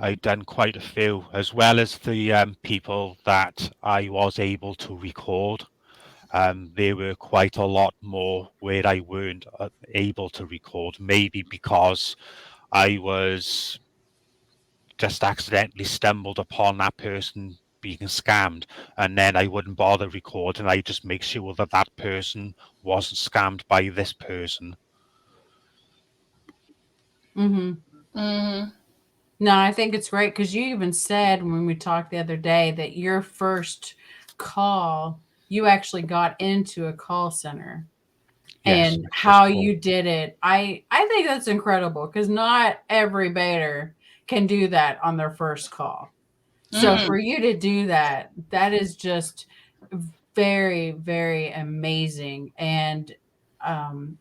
quite a few, as well as the people that I was able to record. There were quite a lot more where I weren't able to record, maybe because I was just accidentally stumbled upon that person being scammed, and then I wouldn't bother recording. I just make sure that that person wasn't scammed by this person. Hmm. Mm-hmm. No, I think it's great because you even said when we talked the other day that your first call, you actually got into a call center Yes, and which was how cool. you did it. I think that's incredible because not every baiter can do that on their first call. So Mm-hmm. for you to do that, that is just very, very amazing. And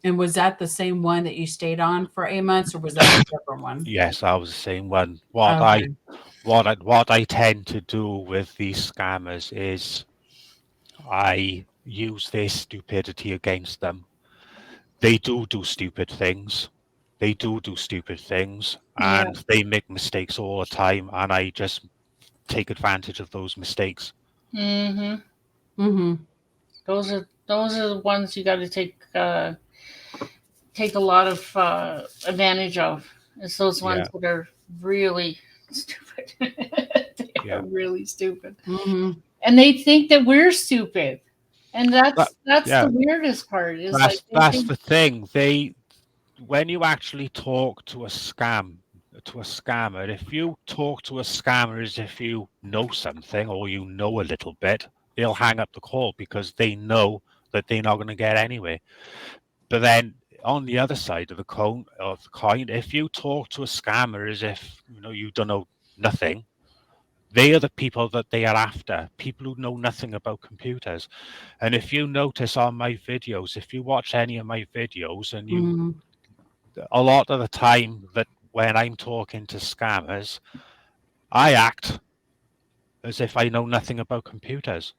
was that the same one that you stayed on for 8 months, or was that a different one? Yes, I was the same one. What I Okay. what I tend to do with these scammers is I use their stupidity against them. They do stupid things. They do stupid things, Yeah. and they make mistakes all the time, and I just take advantage of those mistakes. Mm-hmm. Mm-hmm. Those are the ones you got to take a lot of advantage of. It's those Yeah, ones that are really stupid. They are yeah. really stupid, Mm-hmm. and they think that we're stupid, and That, that's the yeah, weirdest part. Is like that's they that's think. the thing. When you actually talk to a scammer, if you talk to a scammer as if you know something or you know a little bit, they'll hang up the call because they know that they're not going to get anywhere. But then on the other side of the coin, if you talk to a scammer as if you don't know nothing, they are the people that they are after, people who know nothing about computers. And if you notice on my videos, if you watch any of my videos, and Mm-hmm. a lot of the time that when I'm talking to scammers, I act as if I know nothing about computers.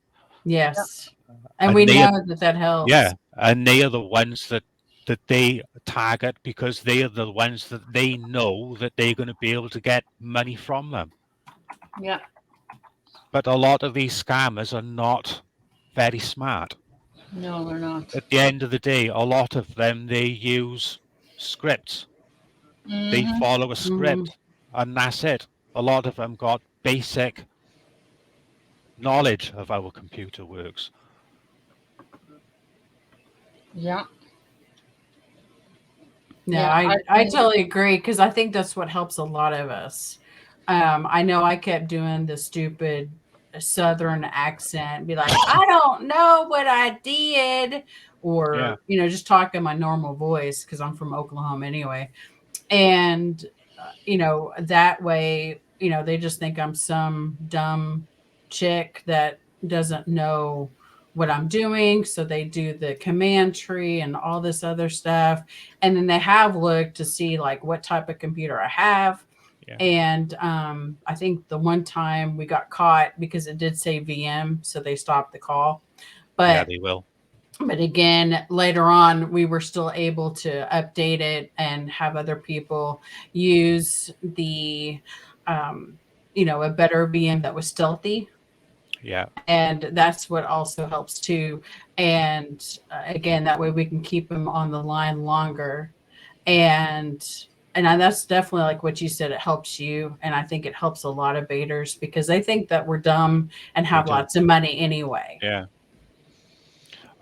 Yes. And we And they are, know that that yeah, helps. and they are the ones that they target because they are the ones that they know that they're going to be able to get money from them. Yeah. But a lot of these scammers are not very smart. No, they're not. At the end of the day, a lot of them, they use scripts. They Mm-hmm. follow a Mm-hmm. script, and that's it. A lot of them got basic knowledge of how a computer works. Yeah. No, Yeah. I totally agree because I think that's what helps a lot of us. I know I kept doing the stupid Southern accent, be like, I don't know what I did, Yeah. or just talking my normal voice because I'm from Oklahoma anyway. And that way, they just think I'm some dumb chick that doesn't know what I'm doing, so they do the command tree and all this other stuff, and then they have looked to see like what type of computer I have. Yeah. And I think the one time we got caught because it did say VM, so they stopped the call. Yeah, but they will. but again, later on, we were still able to update it and have other people use the, a better VM that was stealthy. Yeah. And that's what also helps too. And again, that way we can keep them on the line longer. And that's definitely like what you said. It helps you, and I think it helps a lot of baiters because they think that we're dumb and They have do. lots of money anyway. Yeah.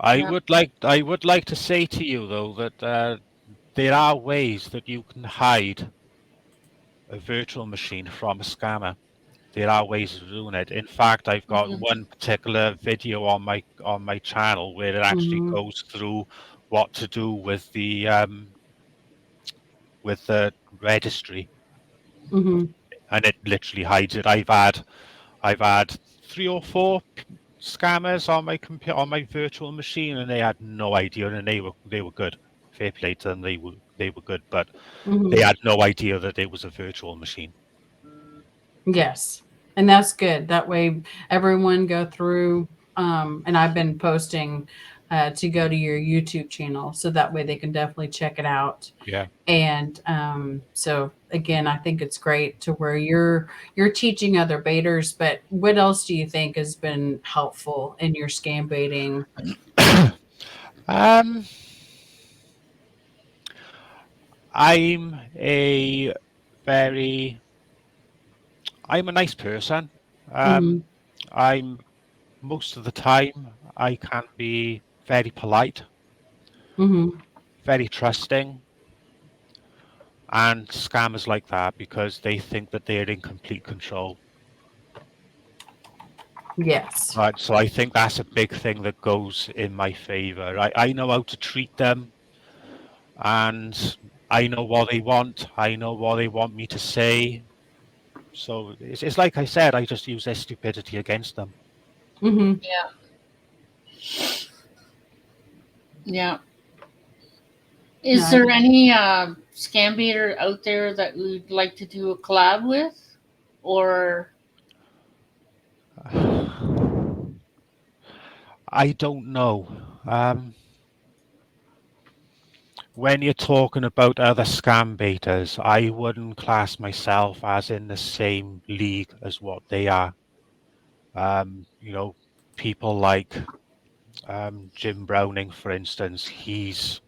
Yeah. I would like to say to you though that there are ways that you can hide a virtual machine from a scammer. There are ways of doing it. In fact, I've got Mhm. one particular video on my channel where it actually Hmm. goes through what to do with the registry, Hmm. and it literally hides it. I've had 3 or 4 scammers on my computer, on my virtual machine, and they had no idea, and they were good. Fair play to them, they were good, but they Hmm. had no idea that it was a virtual machine. Yes. And that's good. That way everyone go through, and I've been posting to go to your YouTube channel so that way they can definitely check it out. Yeah. And so again, I think it's great to where you're teaching other baiters, but what else do you think has been helpful in your scam baiting? um, I'm a very I'm a nice person. Hmm. I'm most of the time I can be very polite, Hmm. very trusting, and scammers like that because they think that they're in complete control. Yes. Right, so I think that's a big thing that goes in my favor. I know how to treat them, and I know what they want. I know what they want me to say. So it's like I said, I just use their stupidity against them. Hmm. Yeah. Yeah. Is No. there any scam baiter out there that we'd like to do a collab with? Or I don't know. When you're talking about other scam baiters, I wouldn't class myself as in the same league as what they are. You know, people like Jim Browning, for instance, he's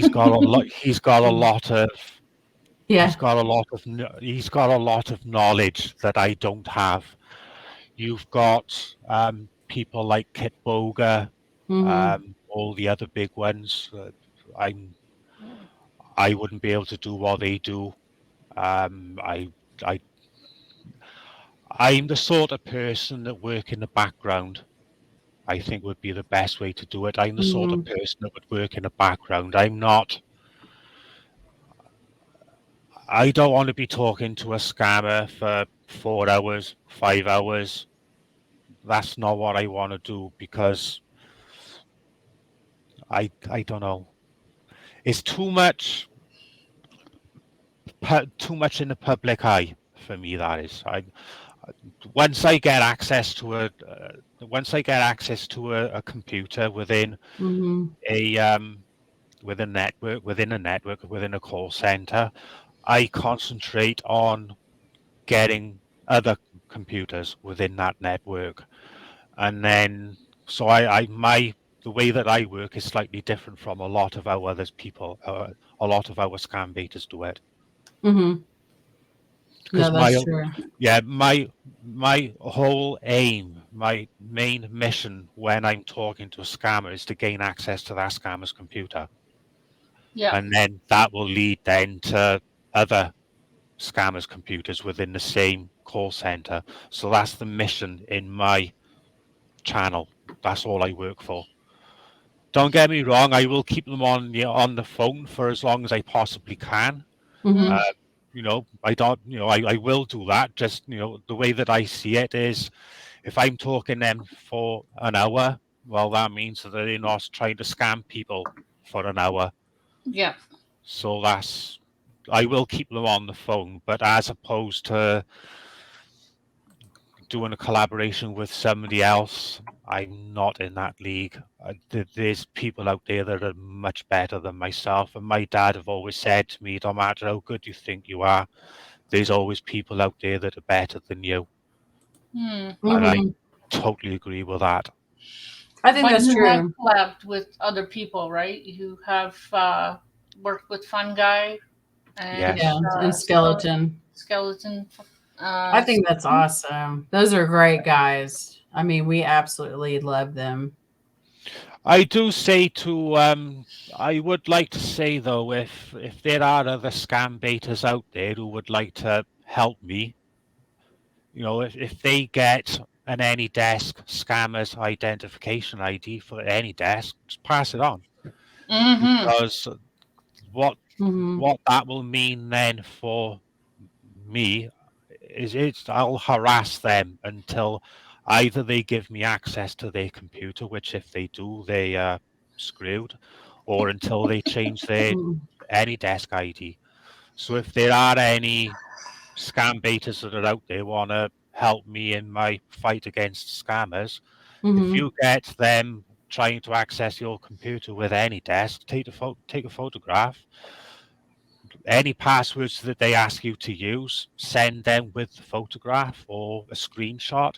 got a lot. He's got a lot of. Yeah. He's got a lot of knowledge that I don't have. You've got people like Kit Boga, Hmm. all the other big ones. I'm I wouldn't be able to do what they do. Um, I I I'm the sort of person that work in the background. I think would be the best way to do it. I'm the sort of Hmm. person that would work in the background. I don't want to be talking to a scammer for 4 hours, 5 hours. That's not what I want to do because I don't know. It's too much in the public eye for me. That is. Once I get access to a computer Hmm. a um, within a network, within a call center, I concentrate on getting other computers within that network, and then so the way that I work is slightly different from a lot of a lot of our scam baiters do it. Hmm. because No, that's true. my whole aim, my main mission when I'm talking to a scammer is to gain access to that scammer's computer. Yeah. And then that will lead then to other scammers' computers within the same call center. So that's the mission in my channel. That's all I work for. Don't get me wrong, I will keep them on the phone for as long as I possibly can. Hmm. I will do that. Just, the way that I see it is, if I'm talking them for an hour, well, that means that they're not trying to scam people for an hour. Yeah. So I will keep them on the phone, but as opposed to doing a collaboration with somebody else, I'm not in that league. There's people out there that are much better than myself, and my dad have always said to me, no matter how good you think you are, there's always people out there that are better than you. And I totally agree with that. I think But that's you have true. collabed with other people, right? You have worked with Fun Guy and Yes. Yeah, and skeleton. Skeleton. I think that's awesome. Those are great guys. I mean, we absolutely love them. I do say to I would like to say though, if there are other scam baiters out there who would like to help me, if they get an AnyDesk scammer's identification ID for AnyDesk, just pass it on. Mm-hmm. Because what Hmm. what that will mean then for me is I'll harass them until either they give me access to their computer, which if they do, they are screwed, or until they change their AnyDesk ID. So if there are any scam baiters that are out there want to help me in my fight against scammers, if you get them trying to access your computer with AnyDesk, take a photograph. Any passwords that they ask you to use, send them with the photograph or a screenshot,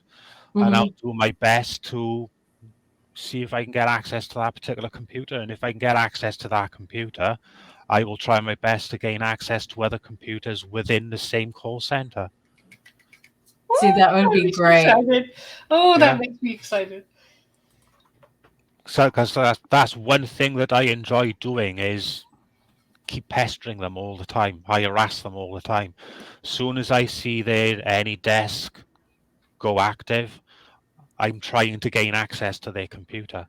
and I'll do my best to see if I can get access to that particular computer. And if I can get access to that computer, I will try my best to gain access to other computers within the same call center. See, that would be makes me great. excited. Oh, Yeah. that makes me excited. So, because that's one thing that I enjoy doing is keep pestering them all the time. I harass them all the time. Soon as I see their AnyDesk go active, I'm trying to gain access to their computer.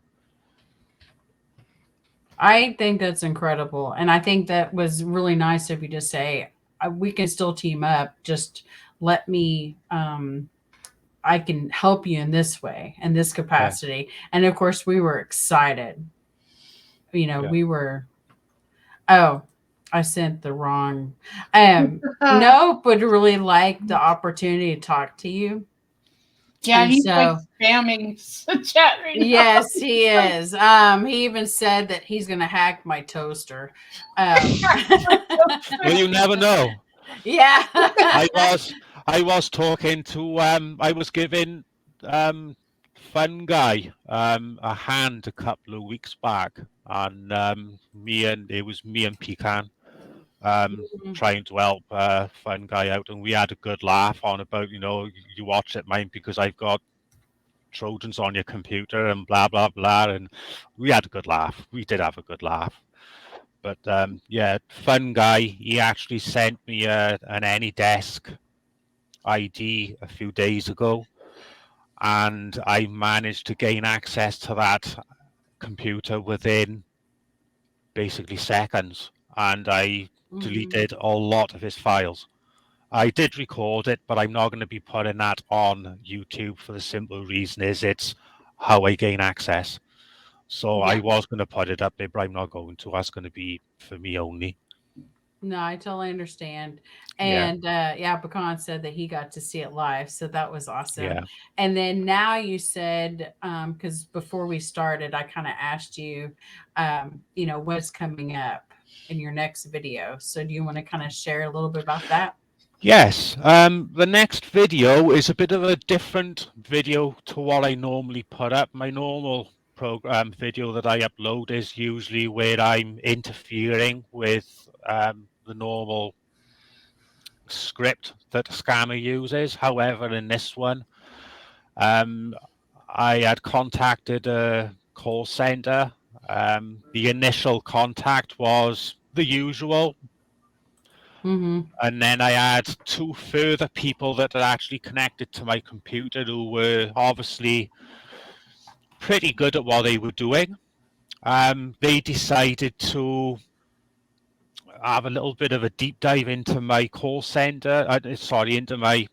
I think that's incredible. And I think that was really nice of you to say, we can still team up. Just let me, I can help you in this way, in this Yeah. capacity. And of course, we were excited. Yeah. We were, oh, I sent the wrong. Nope would really like the opportunity to talk to you. Yeah, And he's like so, spamming the chat right now. yes, he is. He even said that he's going to hack my toaster. Well, you never know. Yeah. I was talking to I was giving Fun Guy a hand a couple of weeks back, and it was me and Pecan trying to help Fun Guy out, and we had a good laugh on about, you watch it mine because I've got Trojans on your computer and blah blah blah, and we had a good laugh. We did have a good laugh. But yeah, Fun Guy, he actually sent me an AnyDesk ID a few days ago, and I managed to gain access to that computer within basically seconds, and I deleted a lot of his files. I did record it, but I'm not going to be putting that on YouTube for the simple reason is it's how I gain access. So I Yeah. was going to put it up there, but I'm not going to. That's going to be for me only. No, I totally understand. Yeah, And yeah, Pecan said that he got to see it live. So that was awesome. yeah. And then now you said, because before we started, I kind of asked you, what's coming up in your next video. So do you want to kind of share a little bit about that? Yes, the next video is a bit of a different video to what I normally put up. My normal program video that I upload is usually where I'm interfering with the normal script that a scammer uses. However, in this one, I had contacted a call center. The initial contact was the usual. Mm-hmm. And then I had 2 further people that had actually connected to my computer who were obviously pretty good at what they were doing. They decided to have a little bit of a deep dive into my call center, into my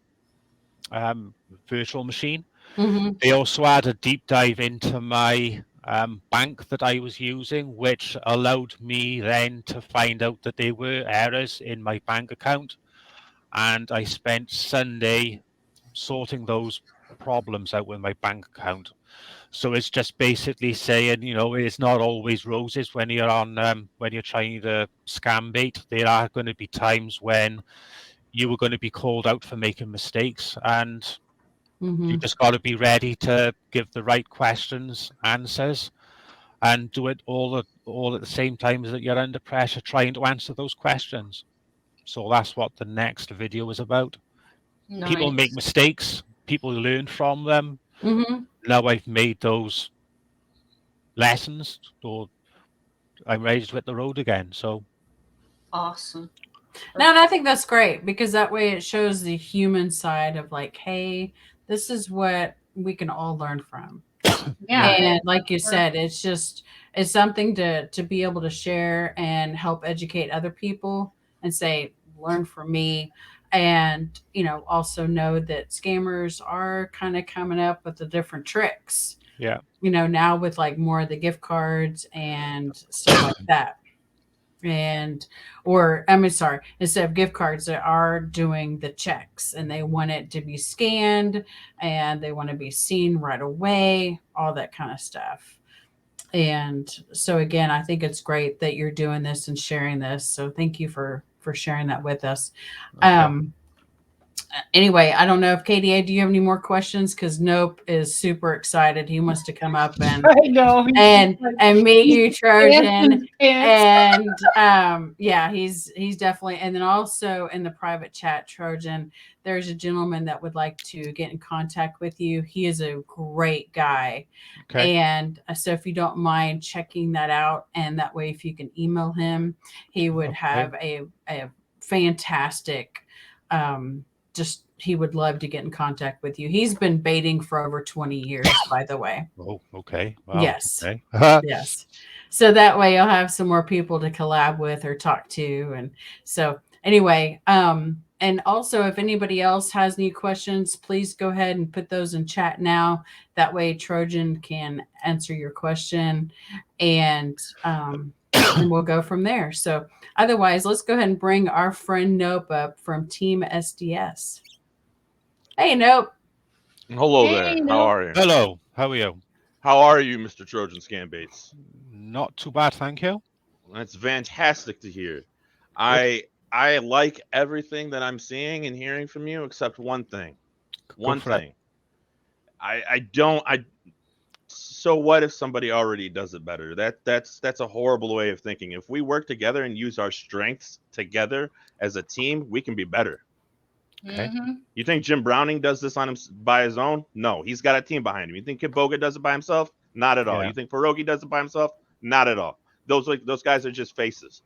virtual machine. Mm-hmm. They also had a deep dive into my bank that I was using, which allowed me then to find out that there were errors in my bank account. And I spent Sunday sorting those problems out with my bank account. So it's just basically saying, it's not always roses when you're when you're trying to Scambait. There are going to be times when you were going to be called out for making mistakes, and you Mm-hmm. just got to be ready to give the right questions, answers, and do it all at the same time as that you're under pressure trying to answer those questions. So that's what the next video is about. People make Nice. mistakes, people learn from them. Mm-hmm. Now I've made those lessons, or I'm ready to hit the road again. So Awesome. No, and I think that's great because that way it shows the human side of like, hey, this is what we can all learn from. Yeah. And like you said, it's something to be able to share and help educate other people and say, learn from me. And, also know that scammers are kind of coming up with the different tricks, yeah, now with like more of the gift cards and stuff like that. And or I mean sorry, instead of gift cards they are doing the checks and they want it to be scanned and they want to be seen right away, all that kind of stuff. And so again, I think it's great that you're doing this and sharing this, so thank you for sharing that with us. okay. Anyway, I don't know if KDA, do you have any more questions? Because Nope is super excited. He wants to come up and I know. and meet you, Trojan. Pants. And yeah, he's definitely. And then also in the private chat, Trojan, there's a gentleman that would like to get in contact with you. He is a great guy. Okay. And so if you don't mind checking that out, and that way if you can email him, he would have a fantastic just he would love to get in contact with you. He's been baiting for over 20 years, by the way. Oh, okay. Wow. Yes. Okay. Yes. So that way you'll have some more people to collab with or talk to. And so anyway, and also if anybody else has any questions, please go ahead and put those in chat now. That way Trojan can answer your question and we'll go from there. So otherwise, let's go ahead and bring our friend Nope up from Team SDS. Hey, Nope. Hello Hey, there. Nope. How are you? Hello. How are you? How are you, Mr. Trojan Scambaits? Not too bad, thank you. That's fantastic to hear. I like everything that I'm seeing and hearing from you, except one thing. One thing. I don't. So what if somebody already does it better? That's a horrible way of thinking. If we work together and use our strengths together as a team, we can be better. Okay. Mm-hmm. You think Jim Browning does this on him by his own? No, he's got a team behind him. You think Kid Boga does it by himself? Not at all. Yeah. You think Pierogi does it by himself? Not at all. Those guys are just faces,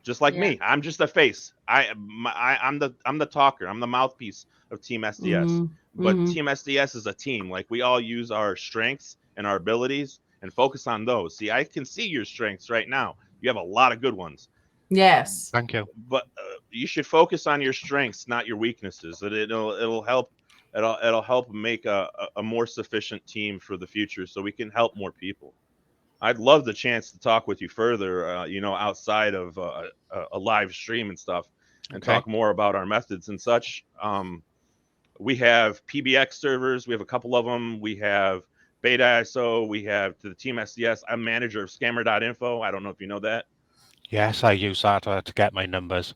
just like me. I'm just a face. I'm the talker. I'm the mouthpiece of Team SDS. Mm-hmm. But Mm-hmm. Team SDS is a team. Like, we all use our strengths and our abilities and focus on those. See, I can see your strengths right now. You have a lot of good ones. Yes. Thank you. But you should focus on your strengths, not your weaknesses. It'll help. It'll help make a more sufficient team for the future, so we can help more people. I'd love the chance to talk with you further, outside of a live stream and stuff, and Okay. talk more about our methods and such. We have PBX servers. We have a couple of them. We have Beta ISO. We have the Team SDS. I'm manager of Scammer.info. I don't know if you know that. Yes, I use that to get my numbers.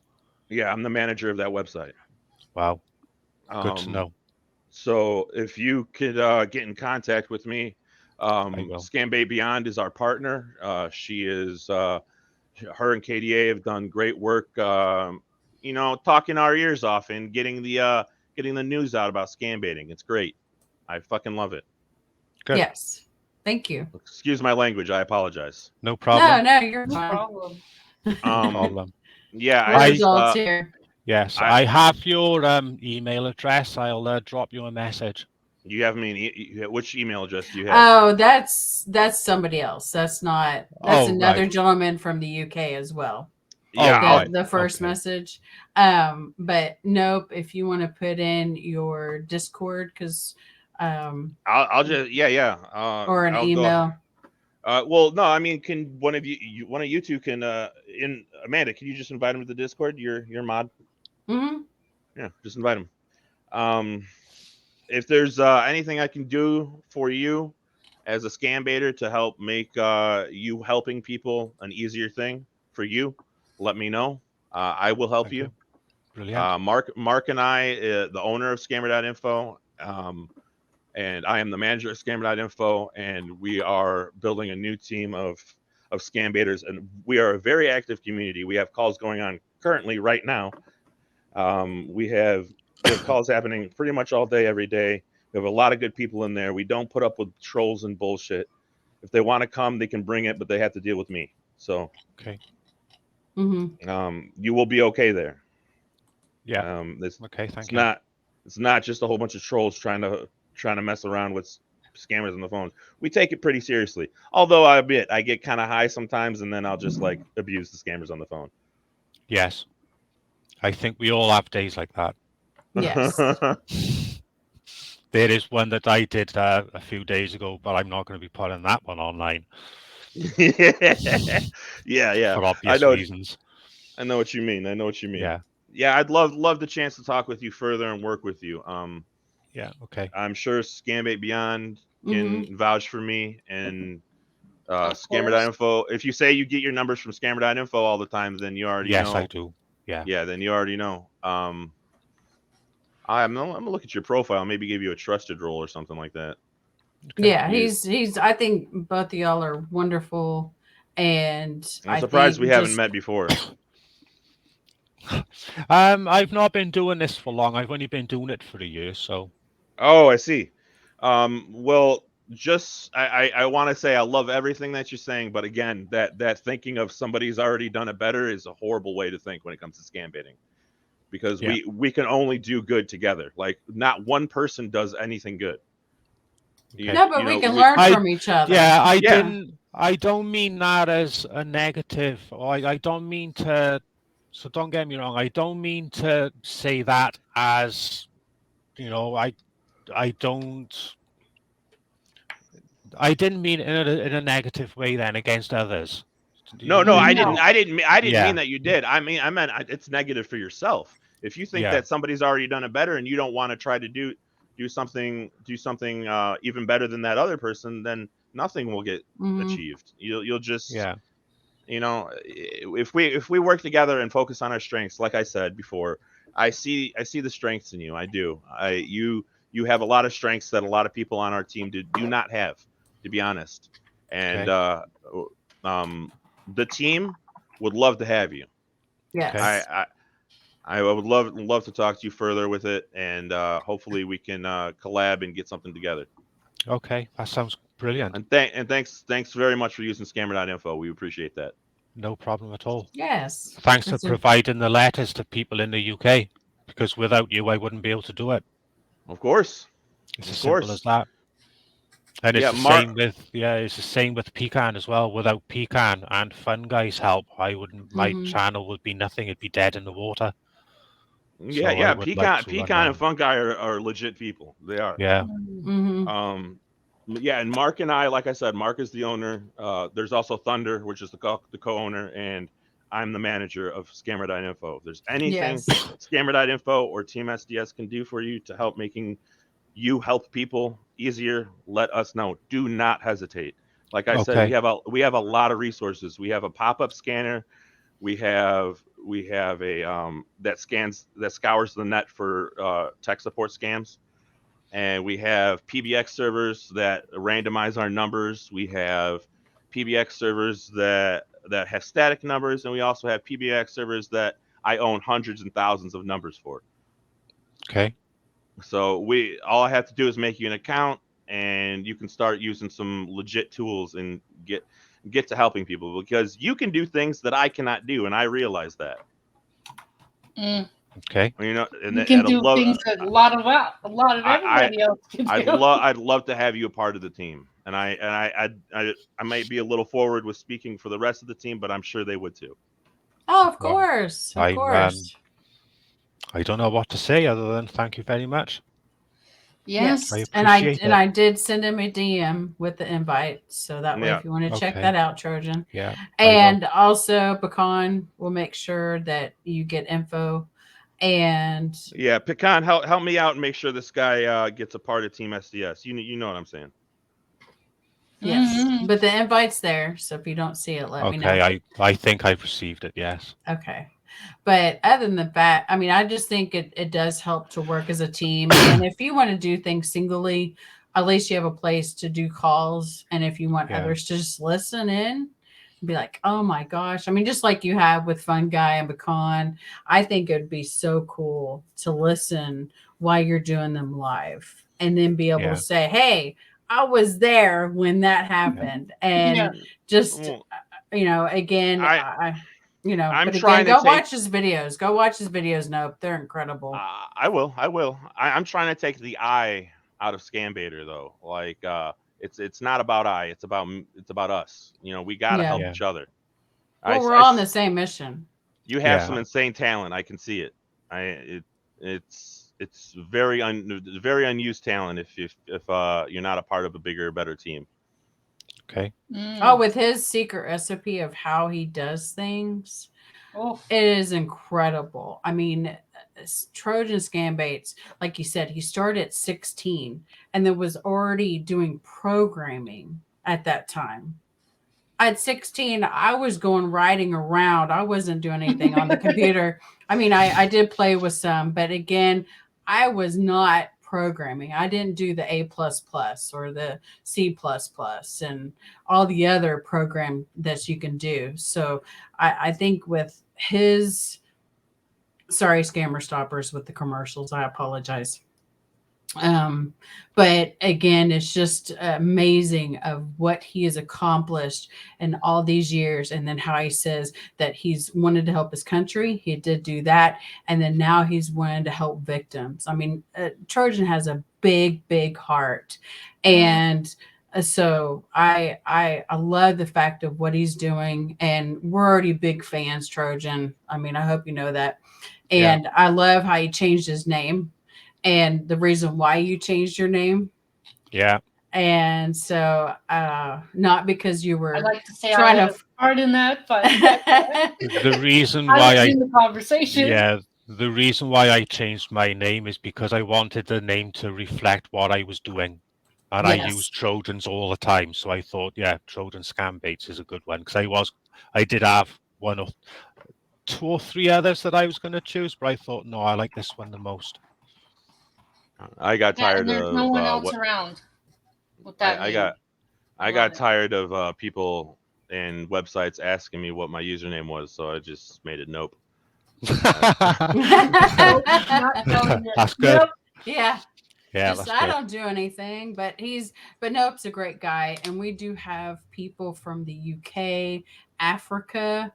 Yeah, I'm the manager of that website. Wow. Good to know. So if you could get in contact with me, Scambait Beyond is our partner. She is, her and KDA have done great work talking our ears off and getting the news out about scam baiting. It's great. I fucking love it. Good. Yes. Thank you. Excuse my language. I apologize. No problem. No, you're No fine. problem. No problem. Yeah, We're I- adults here. Yes, I- I have your email address. I'll drop you a message. You have me. Which email address do you have? Oh, that's somebody else. That's not. That's Oh, another right. gentleman from the UK as well. Yeah, Oh, The, right. the first Okay. message. But nope. If you want to put in your Discord, because I'll just yeah. or an I'll email. Go. Well, no, I mean, can one of one of you two can in Amanda? Can you just invite him to the Discord? Your mod. Hmm. Yeah, just invite him. If there's anything I can do for you as a Scambaiter to help make you helping people an easier thing for you, let me know. I will help Thank you. you. Brilliant. Mark and I, the owner of Scammer.info, and I am the manager of Scammer.info, and we are building a new team of Scambaiters, and we are a very active community. We have calls going on currently right now. We have calls happening pretty much all day, every day. We have a lot of good people in there. We don't put up with trolls and bullshit. If they want to come, they can bring it, but they have to deal with me. So, Okay. you will be okay there. Yeah. It's Okay. Thank you. it's not just a whole bunch of trolls trying to mess around with scammers on the phone. We take it pretty seriously. Although I get kind of high sometimes, and then I'll just like abuse the scammers on the phone. Yes. I think we all have days like that. Yes. There is one that I did a few days ago, but I'm not going to be putting that one online yeah. for obvious reasons. I know what you mean. Yeah. Yeah, I'd love the chance to talk with you further and work with you. Yeah. Okay. I'm sure Scambait Beyond can vouch for me, and Of Scammer.info. If you say you get your numbers from Scammer.info all the time, then you already Yes, know. I do. Yeah. Yeah, then you already know. I'm gonna look at your profile, maybe give you a trusted role or something like that. Okay. Yeah, he's. I think both of y'all are wonderful, and I'm I surprised think we haven't just- met before. I've not been doing this for long. I've only been doing it for a year, so. Oh, I see. Well, just I want to say I love everything that you're saying, but again, that thinking of somebody's already done it better is a horrible way to think when it comes to scam baiting, because Yeah. we can only do good together. Like not one person does anything good. Okay. No, but we can learn from each other. Yeah, Yeah. I don't mean that as a negative. Or I don't mean to. So don't get me wrong. I don't mean to say that as, I don't. I didn't mean it in a negative way then against others. No, I didn't. I didn't Yeah. mean that you did. I meant it's negative for yourself. If you think Yeah. that somebody's already done it better and you don't want to try to do something even better than that other person, then nothing will get achieved. You'll just Yeah. if we work together and focus on our strengths, like I said before, I see the strengths in you. I do. You have a lot of strengths that a lot of people on our team do not have, to be honest. And the team would love to have you. Yes. Okay. I would love to talk to you further with it, and hopefully we can collab and get something together. Okay, that sounds brilliant. And thanks very much for using Scammer.info. We appreciate that. No problem at all. Yes. Thanks for providing the letters to people in the UK, because without you, I wouldn't be able to do it. Of course. It's as simple as that. And it's it's the same with Pecan as well. Without Pecan and Fun Guy's help, my channel would be nothing. It'd be dead in the water. Yeah. Pecan and Fun Guy are legit people. They are. Yeah. Yeah, and Mark and I, like I said, Mark is the owner. There's also Thunder, which is the co-owner, and I'm the manager of Scammer.info. If there's anything Scammer.info or Team SDS can do for you to help making you help people easier, let us know. Do not hesitate. Like I said, we have a lot of resources. We have a pop-up scanner. We have a that scours the net for tech support scams. And we have PBX servers that randomize our numbers. We have PBX servers that have static numbers, and we also have PBX servers that I own hundreds and thousands of numbers for. Okay. So all I have to do is make you an account, and you can start using some legit tools and get to helping people, because you can do things that I cannot do, and I realize that. Okay. You know, and You can I'd do love, things that a lot of everybody else can do. I'd love to have you a part of the team, and I might be a little forward with speaking for the rest of the team, but I'm sure they would too. Oh, of Well, course. Of I'm, course. I don't know what to say other than thank you very much. Yes. I And I appreciate and it. I did send him a DM with the invite, so that way Yeah. if you want to check Okay. that out, Trojan. Yeah. I And also Pecan will make sure that you get info. And Yeah, Pecan, help me out and make sure this guy gets a part of Team SDS. You know what I'm saying? yes, Mhm. but the invite's there, so if you don't see it, let me know. Okay. I think I've received it. Yes. Okay. But other than that, I mean, I just think it does help to work as a team. And if you want to do things singly, at least you have a place to do calls. And if you want Yeah. others to just listen in, be like, oh my gosh. I mean, just like you have with Fun Guy and Pecan, I think it'd be so cool to listen while you're doing them live and then be able Yeah. to say, hey, I was there when that happened. And Yeah. just, Well, again, I'm but trying again, to go take. watch his videos. Go watch his videos. Nope, they're incredible. I will. I'm trying to take the I out of Scambaiter though. Like, it's not about I. It's about us. You know, we got to Yeah. help Yeah. each other. Well, we're all on the same mission. You have Yeah. some insane talent. I can see it. It's very unused talent if you're not a part of a bigger, better team. Okay. Oh, with his secret recipe of how he does things, it is incredible. I mean, Trojan Scambaits, like you said, he started at 16 and then was already doing programming at that time. At 16, I was going riding around. I wasn't doing anything on the computer. I mean, I did play with some, but again, I was not programming. I didn't do the A or the C and all the other program that you can do. So I think with his, sorry, scammer stoppers with the commercials, I apologize. But again, it's just amazing of what he has accomplished in all these years, and then how he says that he's wanted to help his country. He did do that, and then now he's wanted to help victims. I mean, Trojan has a big heart, and so I love the fact of what he's doing, and we're already big fans, Trojan. I mean, I hope you know that, and I love how he changed his name and the reason why you changed your name. Yeah. And so, not because you were I'd like to say trying I had to a part in that, but The reason I why was in the conversation. the reason why I changed my name is because I wanted the name to reflect what I was doing. And I use Trojans all the time. So I thought, yeah, Trojan Scambaits is a good one. Because I did have two or three others that I was going to choose, but I thought, no, I like this one the most. I got tired and there's of no one else around with that name. I got tired of people and websites asking me what my username was, so I just made it Nope. That's good. Yep. Yeah. Yeah, Just, that's I good. don't do anything, but Nope's a great guy. And we do have people from the UK, Africa.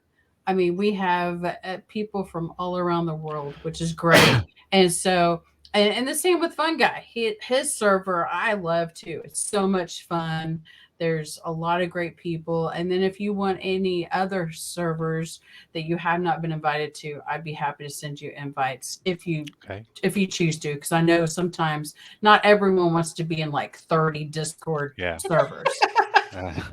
I mean, we have people from all around the world, which is great. And so, and the same with Fun Guy. His server, I love too. It's so much fun. There's a lot of great people. And then if you want any other servers that you have not been invited to, I'd be happy to send you invites if you choose to, because I know sometimes not everyone wants to be in like 30 Discord servers.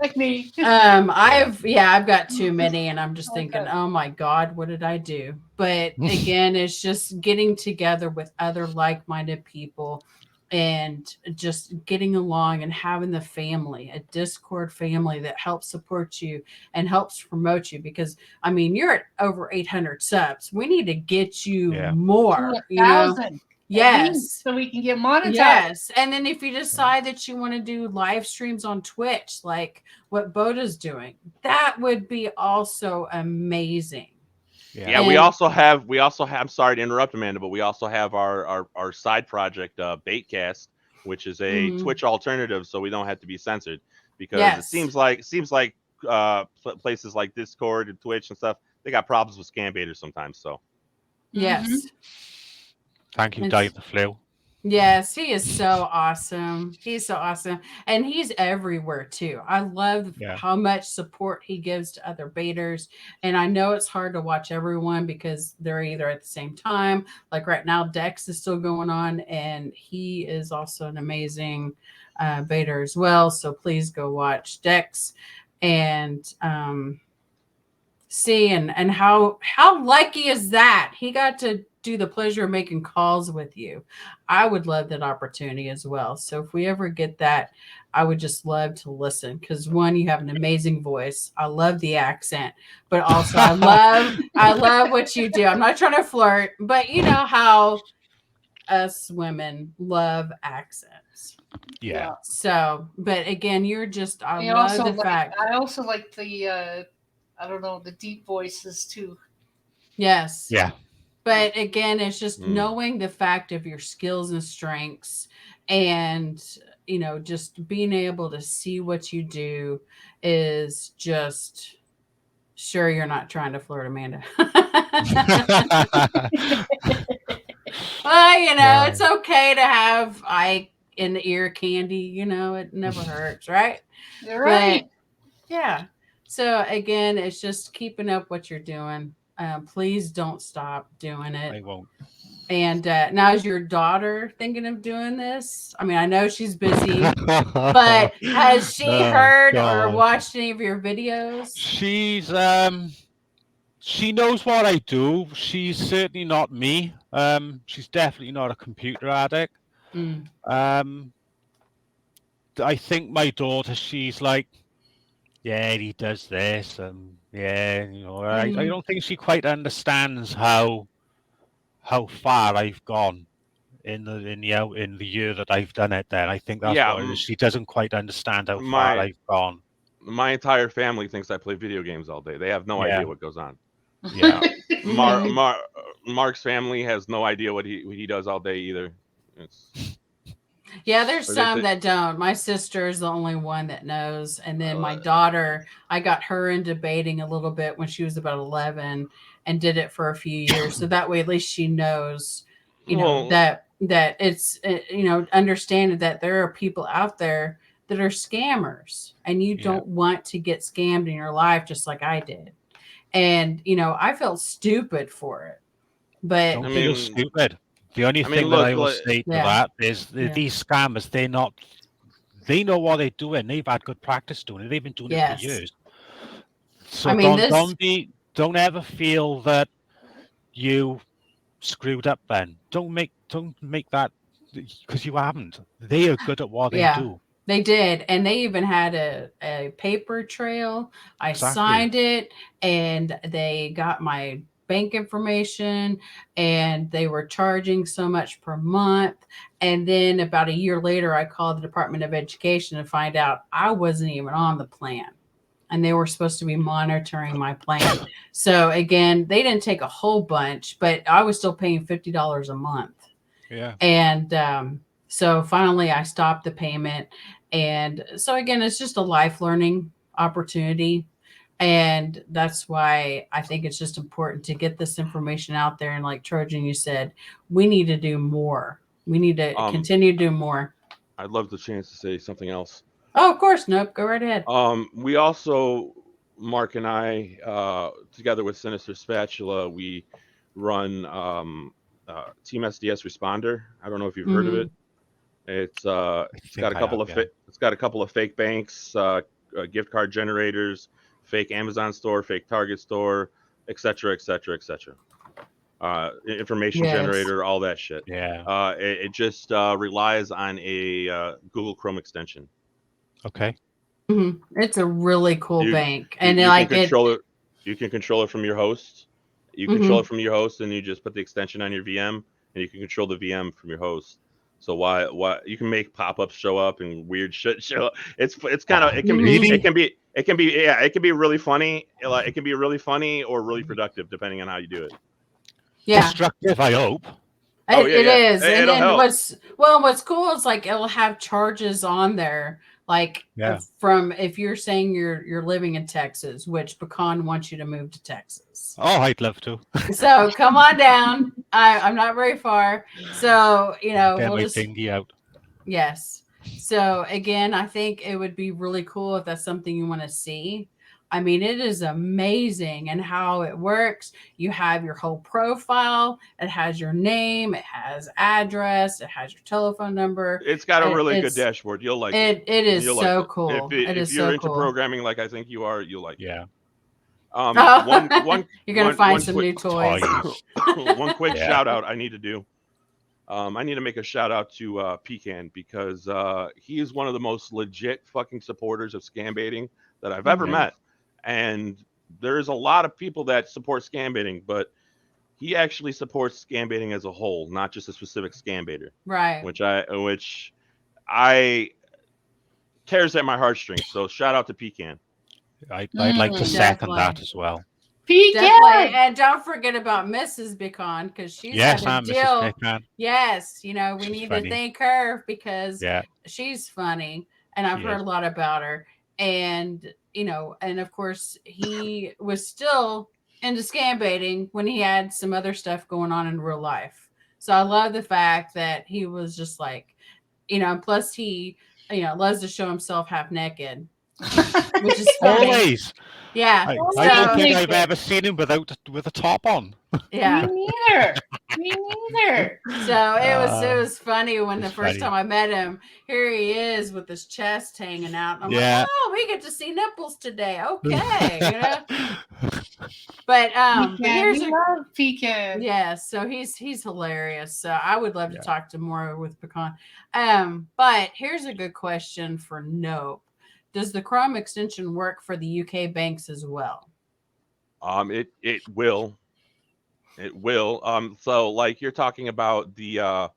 Like me. I've got too many, and I'm just thinking, oh my God, what did I do? But again, it's just getting together with other like-minded people and just getting along and having the family, a Discord family that helps support you and helps promote you. Because I mean, you're at over 800 subs. We need to get you more, to 1,000. Yes. So we can get monetized. Yes. And then if you decide that you want to do live streams on Twitch, like what Boda's doing, that would be also amazing. Yeah, we And also have. I'm sorry to interrupt, Amanda, but we also have our side project, Baitcast, which is a mhm, Twitch alternative, so we don't have to be censored. Because it yes, seems like places like Discord and Twitch and stuff, they got problems with Scambaiters sometimes. So Mm-hmm. yes. Thank you, It's Dave the Flu. Yes, he is so awesome. He's so awesome. And he's everywhere too. I love Yeah. how much support he gives to other baiters. And I know it's hard to watch everyone because they're either at the same time. Like right now, Dex is still going on, and he is also an amazing baiter as well. So please go watch Dex and see and how lucky is that he got to do the pleasure of making calls with you. I would love that opportunity as well. So if we ever get that, I would just love to listen because one, you have an amazing voice. I love the accent, but also I love what you do. I'm not trying to flirt, but you know how us women love accents. Yeah. So, but again, I love the fact. I also like the I don't know, the deep voices too. Yes. Yeah. But again, it's just Mm. knowing the fact of your skills and strengths and just being able to see what you do is just sure you're not trying to flirt Amanda. Well, it's okay to have eye in the ear candy, it never hurts, right? You're But right. yeah. So again, it's just keeping up what you're doing. Please don't stop doing it. I won't. And now is your daughter thinking of doing this? I mean, I know she's busy, but has she Oh, heard or God. watched any of your videos? She knows what I do. She's certainly not me. She's definitely not a computer addict. Mm, I think my daughter, she's like, yeah, he does this, and yeah, I mhm. don't think she quite understands how far I've gone in the year that I've done it. Then I think that's yeah, what it is. She doesn't quite understand how far my I've gone. my entire family thinks I play video games all day. They have no Yeah, idea what goes on. yeah, Mhm. Mark's family has no idea what he does all day either. It's Yeah, there's or they some think, that don't. My sister is the only one that knows. And then uh, my daughter, I got her in debating a little bit when she was about 11 and did it for a few years. So that way, at least she knows, well, that it's, understanding that there are people out there that are scammers and you yeah. don't want to get scammed in your life just like I did. And, I felt stupid for it. But I Don't feel mean, stupid. The only I mean, thing that look, I will say to yeah, that is yeah, these scammers, they know what they're doing. They've had good practice doing it. They've been doing it for yes. years. I So mean, don't ever feel that you screwed up then. Don't make that because you haven't. They are good at what they yeah, do. they did. And they even had a paper trail. I Exactly. signed it and they got my bank information and they were charging so much per month. And then about a year later, I called the Department of Education to find out I wasn't even on the plan. And they were supposed to be monitoring my plan. So again, they didn't take a whole bunch, but I was still paying $50 a month. Yeah. And so finally, I stopped the payment. And so, again, it's just a life learning opportunity. And that's why I think it's just important to get this information out there. And like Trojan, you said, we need to do more. We need to um, continue to do more. I'd love the chance to say something else. Oh, of course. Nope. Go right ahead. We also, Mark and I, together with Sinister Spatula, we run Team SDS Responder. I don't know if you've heard of Hmm. it. It's I think I have, yeah. it's got a couple of fake banks, gift card generators, fake Amazon store, fake Target store, etc., etc., etc. Information Yes. generator, all that shit. Yeah. It just relies on a Google Chrome extension. Okay. It's a really cool You bank. you And you can like it. control it. You can control it from your host. You control Hmm. it from your host, and you just put the extension on your VM, and you can control the VM from your host. So why you can make pop-ups show up and weird shit show up. It's kind of it can Really? it can be really funny. Like, it can be really funny or really productive depending on how you do it. Yeah. Destructive, I hope. Oh, yeah, It yeah. is. And It'll help. what's cool is like it'll have charges on there. Like Yeah. from if you're saying you're living in Texas, which Pecan wants you to move to Texas. Oh, I'd love to. So come on down. I'm not very far. So, Get we'll my just thingy out. yes. So again, I think it would be really cool if that's something you want to see. I mean, it is amazing and how it works. You have your whole profile. It has your name. It has address. It has your telephone number. It's got a really good It's dashboard. You'll like it. it is You'll so like it. cool. It If is you're so into cool. programming like I think you are, you'll like it. Yeah. One You're gonna one- find one some quick- new toys. one quick Yeah. shout out I need to do. I need to make a shout out to Pecan because he is one of the most legit fucking supporters of scambaiting that I've ever Mhm. met. And there's a lot of people that support scambaiting, but he actually supports scambaiting as a whole, not just a specific scambaiter, Right. which I tears at my heartstrings. So shout out to Pecan. I'd like to Mm. second that Definitely. as well. Definitely. Pecan. And don't forget about Mrs. Pecan because she's Yes, had a I'm deal. Mrs. Pecan. Yes, we She's need funny. to thank her because Yeah. she's funny and I've She heard is. a lot about her. And and of course he was still into scam baiting when he had some other stuff going on in real life. So I love the fact that he was just like, plus he, loves to show himself half naked, which is funny. Always. Yeah. I So, don't think I've naked. ever seen him with a top on. yeah. Me neither. Me neither. So it was funny when the it's first funny. time I met him. Here he is with his chest hanging out. And I'm Yeah. like, oh, we get to see nipples today. Okay, But Pecan. here's We love Pecan. so he's hilarious. So I would love to Yeah. talk to more with Pecan. But here's a good question for Nope. Does the Chrome extension work for the UK banks as well? It will. It will. So like you're talking about for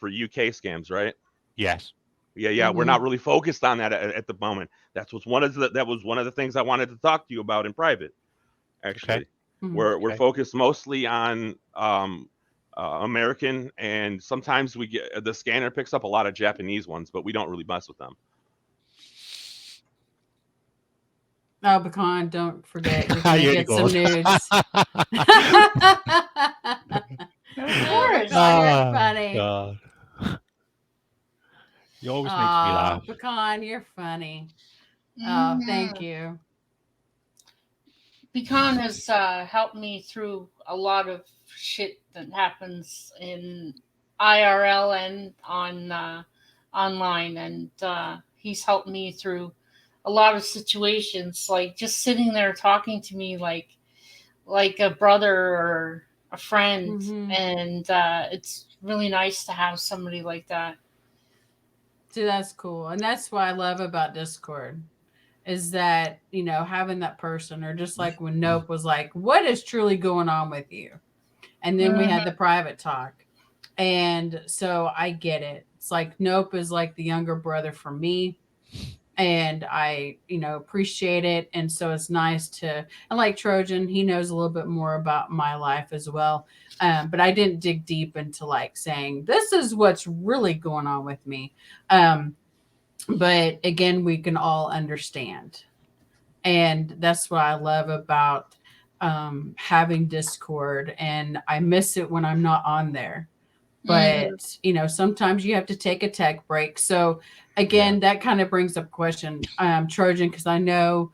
UK scams, right? Yes. Yeah. We're not really focused on that at the moment. That was one of the things I wanted to talk to you about in private. Actually, Okay. Mhm. we're focused mostly on American, and sometimes we get the scanner picks up a lot of Japanese ones, but we don't really mess with them. Oh, Pecan, don't forget you're Here gonna he get some goes. nudes. Of course. Pecan, you're funny. God. He always makes me laugh. Pecan, you're funny. Oh, thank Mhm. you. Pecan has helped me through a lot of shit that happens in IRL and on online, and he's helped me through a lot of situations, like just sitting there talking to me like a brother or a friend, Mhm. and it's really nice to have somebody like that. See, that's cool. And that's what I love about Discord is that, having that person, or just like when Nope was like, what is truly going on with you? And then we had the private talk. And so I get it. It's like Nope is like the younger brother for me. And I, appreciate it. And so it's nice and like Trojan, he knows a little bit more about my life as well. But I didn't dig deep into like saying, this is what's really going on with me. But again, we can all understand. And that's what I love about having Discord. And I miss it when I'm not on there. But, sometimes you have to take a tech break. So again, that kind of brings up a question, Trojan, because I know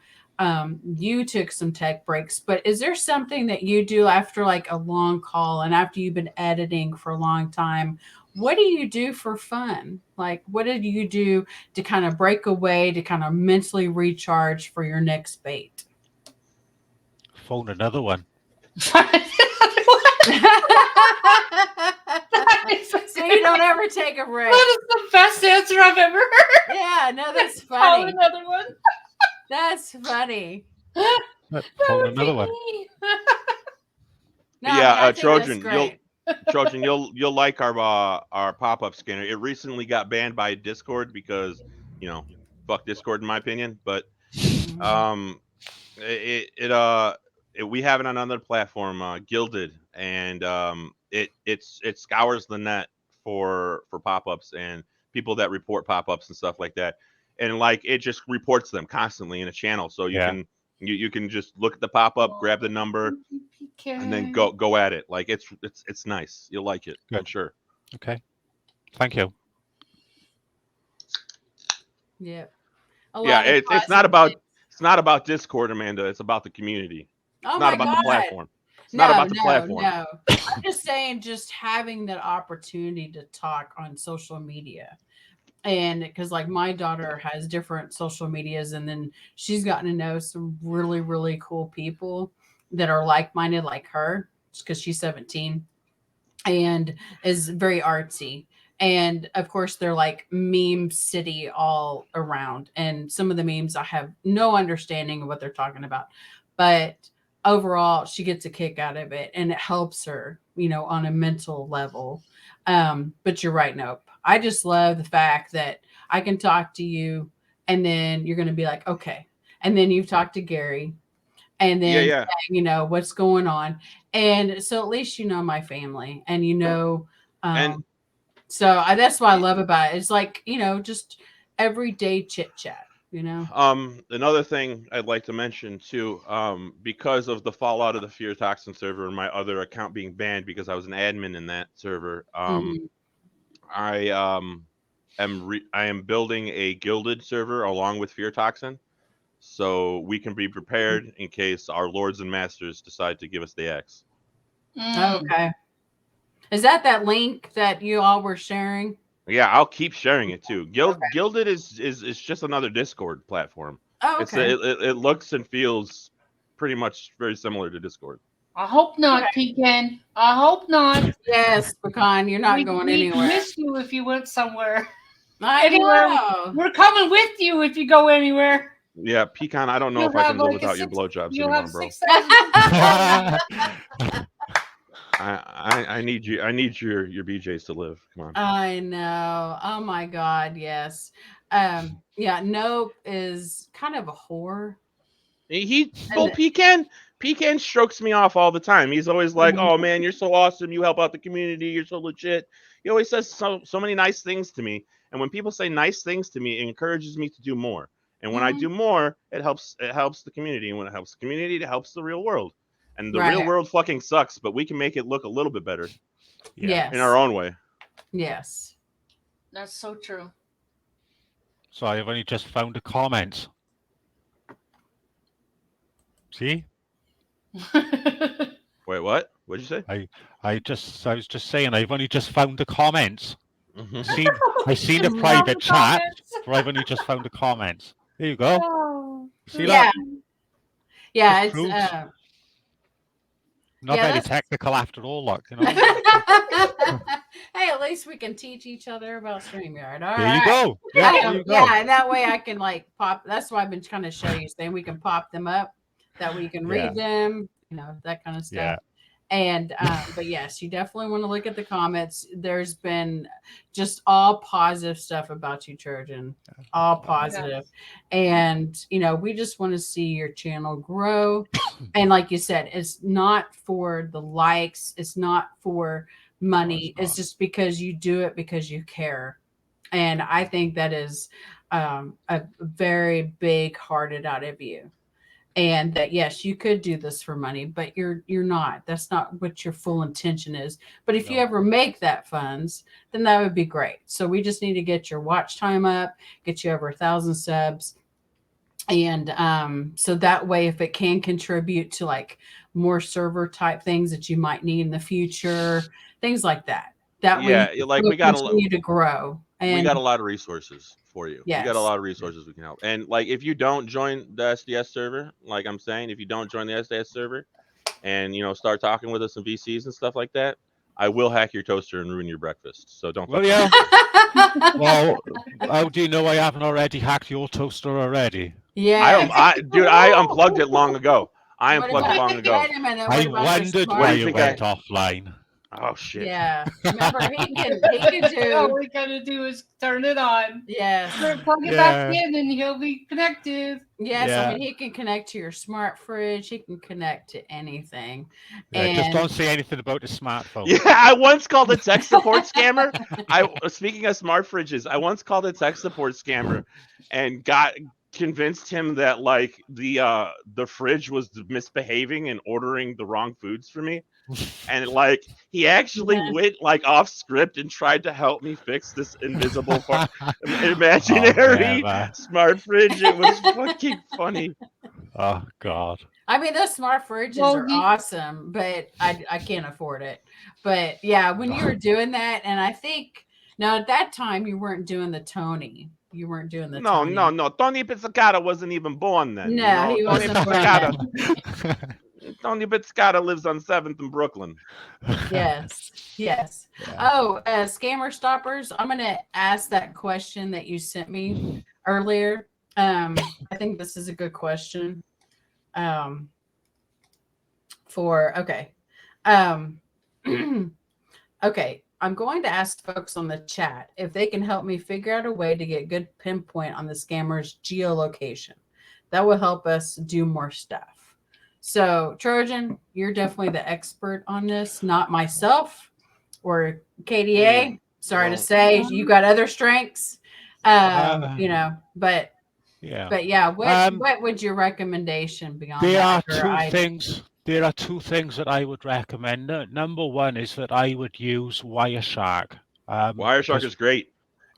you took some tech breaks, but is there something that you do after like a long call and after you've been editing for a long time? What do you do for fun? Like, what did you do to kind of break away, to kind of mentally recharge for your next bait? Phone another one. So you don't ever take a break. That is the best answer I've ever heard. Yeah, no, that's Call funny. another one. That's funny. Phone another one. No, Yeah, I think Trojan, that's great. Trojan, you'll like our pop-up scanner. It recently got banned by Discord because, you know, fuck Discord in my opinion. But Mhm. um, we have it on another platform, Gilded, and it scours the net for pop-ups and people that report pop-ups and stuff like that, and like it just reports them constantly in a channel, so Yeah. you can just look at the pop-up, grab the number, and then go at it. Like it's nice. You'll like it, I'm Good. sure. Okay. Thank you. Yep. A Yeah, lot of it's not about Discord, Amanda. It's about the community. It's Oh not my about the God. platform. It's not about the platform. No. I'm just saying, just having that opportunity to talk on social media. And because, like, my daughter has different social medias, and then she's gotten to know some really, really cool people that are like minded, like her, because she's 17 and is very artsy. And of course, they're like meme city all around. And some of the memes I have no understanding of what they're talking about. But overall, she gets a kick out of it and it helps her, on a mental level. But you're right, Nope. I just love the fact that I can talk to you and then you're going to be like, okay. And then you've talked to Gary and Yeah, then yeah. what's going on, and so at least my family, and And that's what I love about it. It's like, just everyday chit chat. another thing I'd like to mention too, because of the fallout of the Fear Toxin server and my other account being banned because I was an admin in that server, Mhm. I I am building a gilded server along with Fear Toxin, so we can be prepared in case our lords and masters decide to give us the X. Okay, is that link that you all were sharing? Yeah, I'll keep sharing it too. Okay. Gilded is just another Discord platform. Oh, okay. It looks and feels pretty much very similar to Discord. I hope not, Pecan. I hope not. Yes, Pecan, you're not going We'd anywhere. miss you if you went somewhere. I know. We're coming with you if you go anywhere. Yeah, Pecan, I don't know You'll if I can have live like a without your six- blowjobs You'll anymore, have bro. 6,000. I need you. I need your BJs to live. Come on. I know. Oh my God, yes. Yeah, Nope is kind of a whore. Well, Pecan strokes me off all the time. He's always like, Mhm. "Oh man, you're so awesome. You help out the community. You're so legit." He always says so many nice things to me. And when people say nice things to me, it encourages me to do more. And when I do more, it helps the community. And when it helps the community, it helps the real world. And the real Right. world fucking sucks, but we can make it look a little bit better Yes. in our own way. Yes. That's so true. So I've only just found a comment. See? Wait, what? What'd you say? I was just saying I've only just found a comment. Mhm. I seen a private chat, but I've only just found a comment. There you go. Oh. See Yeah. that? Yeah, Just it's proves not yeah, very that's- technical after all, look, Hey, at least we can teach each other about StreamYard. All There you right. go. Yeah, there you go. Yeah, and that way I can like pop. That's why I've been trying to show you, saying we can pop them up, that way you can read them, that kind of stuff. Yeah. And but yes, you definitely want to look at the comments. There's been just all positive stuff about you, Trojan. All positive. And we just want to see your channel grow. And like you said, it's not for the likes, it's not for money. No, it's just because you do it because you care. And I think that is a very big hearted out of you. And that yes, you could do this for money, but you're not. That's not what your full intention is. But if you No. ever make that funds, then that would be great. So we just need to get your watch time up, get you over 1,000 subs. And so that way, if it can contribute to like more server type things that you might need in the future, things like that. That way, Yeah, like we'll we got continue to grow. And we got a lot of resources for you. We got a Yes. lot of resources we can help. And like if you don't join the SDS server, like I'm saying, if you don't join the SDS server and start talking with us in VCs and stuff like that, I will hack your toaster and ruin your breakfast. So don't Well, fuck yeah. Well, how do you know I haven't already hacked your toaster already? yeah. Dude, I unplugged it long ago. I What unplugged it about- long ago. Wait a minute. I what about your wondered smart- What why do you you think went offline. Oh shit. Yeah. Remember, he can All do. we gotta do is turn it on. Yes. Plug it back in, and he'll be connected. Yes, Yeah. I mean he can connect to your smart fridge. He can connect to anything. Yeah, just And don't say anything about the smartphone. Yeah, I once called a tech support scammer. Speaking of smart fridges, I once called a tech support scammer and convinced him that like the fridge was misbehaving and ordering the wrong foods for me. And like he actually went like off script and tried to help me fix this invisible imaginary never. smart fridge. It was fucking funny. Oh God. I mean those smart fridges Well, are awesome, but I can't afford it. But yeah, when you were doing that, and I think now at that time you weren't doing the Tony. You weren't doing the No, Tony. no. Tony Pizzicato wasn't even born then. No, he Tony wasn't born Pizzicato. Tony Pizzicato lives on 7th in Brooklyn. Yes. Yes. Yeah. Oh, scammer stoppers. I'm gonna ask that question that you sent me earlier. I think this is a good question. Okay. Okay. I'm going to ask folks on the chat if they can help me figure out a way to get good pinpoint on the scammer's geolocation. That will help us do more stuff. So, Trojan, you're definitely the expert on this, not myself or KDA. Sorry to say, you got other strengths. But yeah, what would your recommendation be on There are that? two things. There are two things that I would recommend. Number one is that I would use Wireshark. Wireshark is great.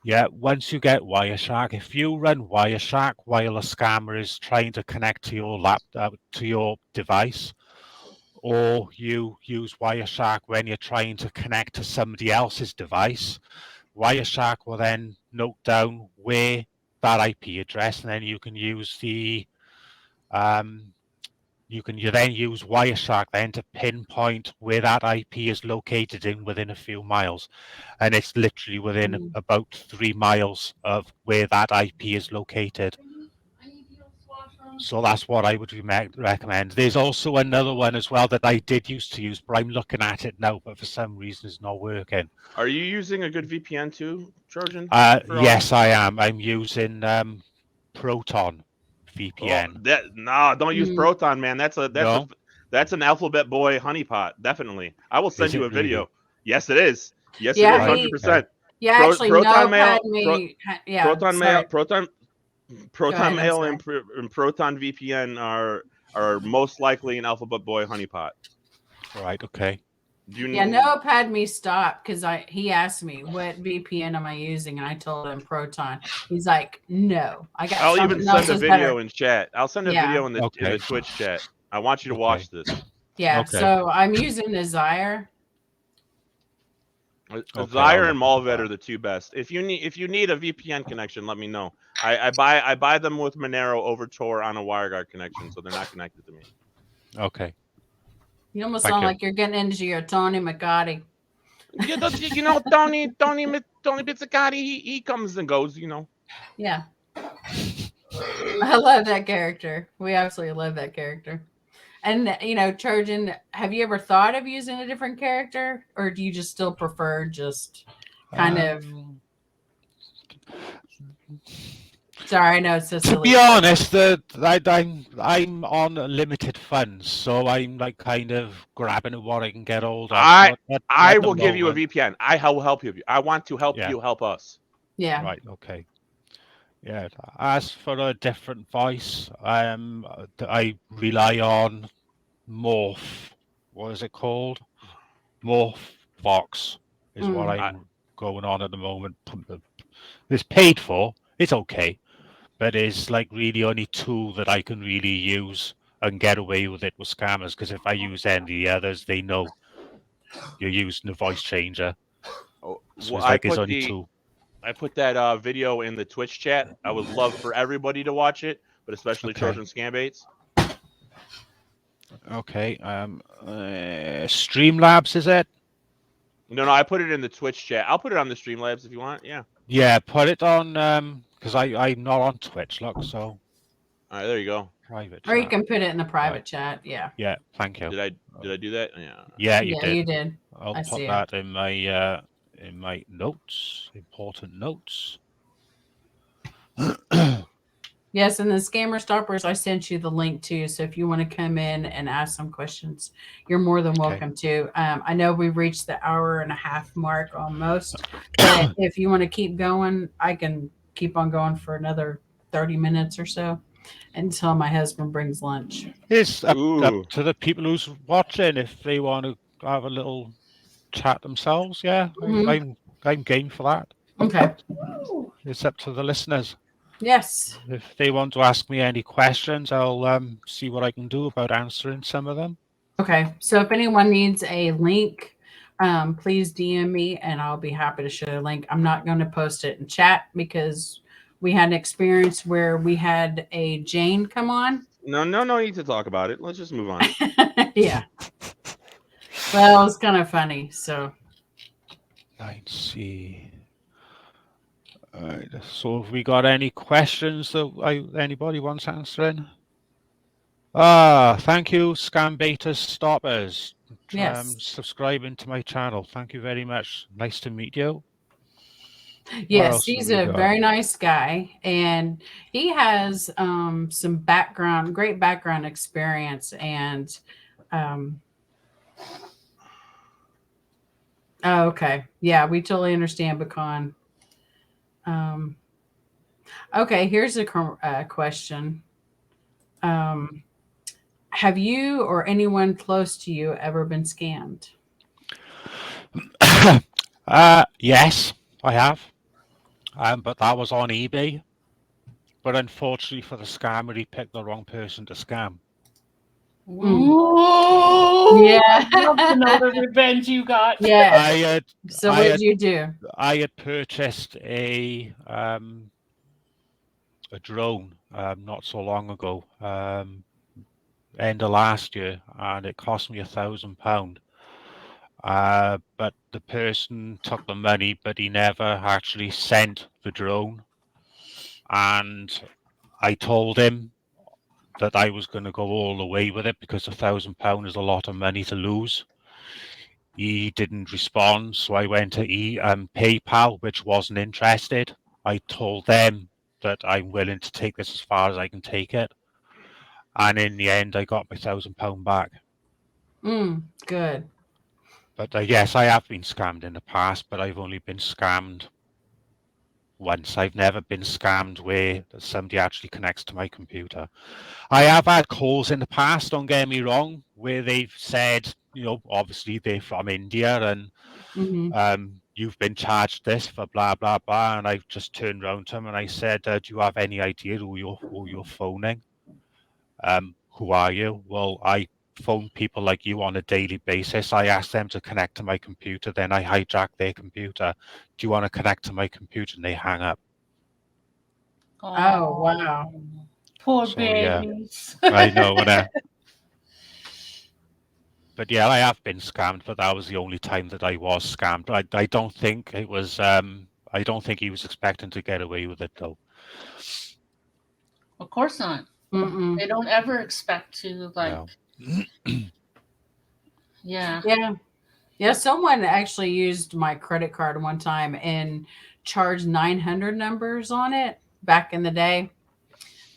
Yeah, once you get Wireshark, if you run Wireshark while a scammer is trying to connect to your laptop, to your device, or you use Wireshark when you're trying to connect to somebody else's device, Wireshark will then note down where that IP address, and then you can use the you then use Wireshark then to pinpoint where that IP is located within a few miles. And it's literally within about 3 miles of where that IP is located. So that's what I would recommend. There's also another one as well that I did used to use, but I'm looking at it now, but for some reason it's not working. Are you using a good VPN too, Trojan? Yes, I am. I'm using Proton VPN. Don't use Proton, man. That's an Alphabet Boy honeypot. Definitely. I will send you a video. Really? Yes, it is. Yes, it is. 100%. Yeah, actually, Proton Mail. Proton Mail and Proton VPN are most likely an Alphabet Boy honeypot. Right. Okay. Noah had me stop because he asked me what VPN am I using, and I told him Proton. He's like, no, I'll even send a video in chat. I'll send a video in the Twitch chat. I want you to watch this. Yeah. Okay. So I'm using the Zaire. Zaire and Malvet are the two best. If you need a VPN connection, let me know. I buy them with Monero over Tor on a WireGuard connection, so they're not connected to me. Okay. You almost sound like you're getting into your Tony McGotti. Tony Pizzicato, he comes and goes, Yeah. I love that character. We absolutely love that character. And, Trojan, have you ever thought of using a different character? Or do you just still prefer just kind of... Sorry, I know it's so silly. To be honest, I'm on limited funds, so I'm like kind of grabbing at what I can get hold of. I will give you a VPN. I will help you. I want to help you help us. Yeah. Right. Okay. Yeah. As for a different voice, I rely on Morph. What is it called? Morph Fox is what I'm going on at the moment. It's paid for. It's okay. But it's like really only two that I can really use and get away with it with scammers. Because if I use any of the others, they know you're using a voice changer. So it's like it's only two. I put that video in the Twitch chat. I would love for everybody to watch it, but especially Trojan Scambaits. Okay. Streamlabs, is it? No, I put it in the Twitch chat. I'll put it on the Streamlabs if you want. Yeah. Yeah, put it on because I'm not on Twitch, look, so. All right, there you go. Private. Or you can put it in the private chat. Yeah. Yeah, thank you. Did I do that? Yeah. Yeah, you did. You did. I'll I put see it. that in my notes, important notes. Yes, and the Scammer Stoppers, I sent you the link too. So if you want to come in and ask some questions, you're more than Okay. welcome to. I know we've reached the hour and a half mark almost, but if you want to keep going, I can keep on going for another 30 minutes or so until my husband brings lunch. It's up Ooh. to the people who's watching if they want to have a little chat themselves. Yeah, Mhm. I'm game for that. Okay. It's up to the listeners. Yes. If they want to ask me any questions, I'll see what I can do about answering some of them. Okay. So if anyone needs a link, please DM me and I'll be happy to share the link. I'm not going to post it in chat because we had an experience where we had a Jane come on. No need to talk about it. Let's just move on. Yeah. Well, it was kind of funny. So Let's see. All right. So, have we got any questions that anybody wants answering? Thank you, Scambaiters Stoppers, yes. subscribing to my channel. Thank you very much. Nice to meet you. What Yes, else have he's we a got? very nice guy and he has some great background experience and oh, okay. Yeah, we totally understand Pecan. Um, okay, here's a question. Um, have you or anyone close to you ever been scammed? Yes, I have. But that was on eBay. But unfortunately for the scammer, he picked the wrong person to scam. Ooh, Yeah. I'd love to know the revenge you got. Yeah. I had So I what had did you do? I had purchased a drone not so long ago, end of last year, and it cost me £1,000. But the person took the money, but he never actually sent the drone. And I told him that I was going to go all the way with it because £1,000 is a lot of money to lose. He didn't respond, so I went to PayPal, which wasn't interested. I told them that I'm willing to take this as far as I can take it, and in the end, I got my £1,000 back. Good. But yes, I have been scammed in the past, but I've only been scammed once. I've never been scammed where somebody actually connects to my computer. I have had calls in the past, don't get me wrong, where they've said, obviously they're from India and you've been charged this for blah, blah, blah. And I've just turned around to them and I said, do you have any idea who you're phoning? Who are you? Well, I phone people like you on a daily basis. I ask them to connect to my computer, then I hijack their computer. Do you want to connect to my computer? And they hang up. Oh, wow. Poor So, yeah, babies. I know. But yeah, I have been scammed, but that was the only time that I was scammed. I don't think it was. I don't think he was expecting to get away with it, though. Of course not. Mm-mm. They don't ever expect to, like, No. yeah. Yeah. Yeah, someone actually used my credit card one time and charged 900 numbers on it back in the day.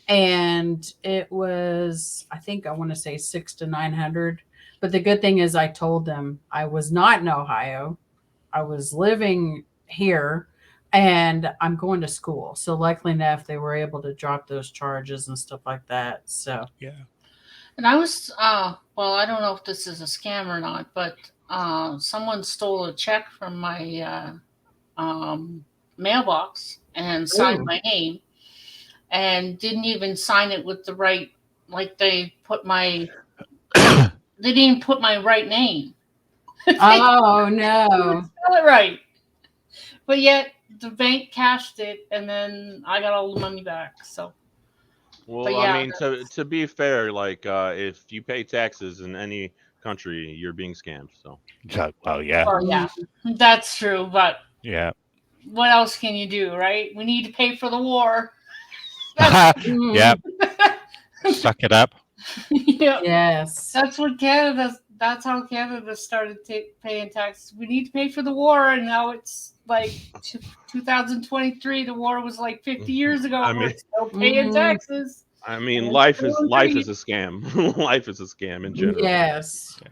And it was, I think I want to say 6 to 900. But the good thing is I told them I was not in Ohio. I was living here and I'm going to school. So luckily enough, they were able to drop those charges and stuff like that. So Yeah. And I was, well, I don't know if this is a scam or not, but someone stole a check from my mailbox and signed Ooh. my name and didn't even sign it with the right, like they didn't put my right name. Oh They no. didn't spell it right. But yet the bank cashed it and then I got all the money back. So, Well, but I yeah, mean, to be fair, like if you pay taxes in any country, you're being scammed. So Well, yeah. well, yeah, that's true. But Yeah. what else can you do, right? We need to pay for the war. Yeah. Suck it up. Yeah, Yes. that's what Canada. That's how Canada started paying taxes. We need to pay for the war, and now it's like 2023. The war was like 50 years ago. I mean- We're still paying taxes. I mean, And life it's is still greed. a scam. Life is a scam in general. Yes. Yeah.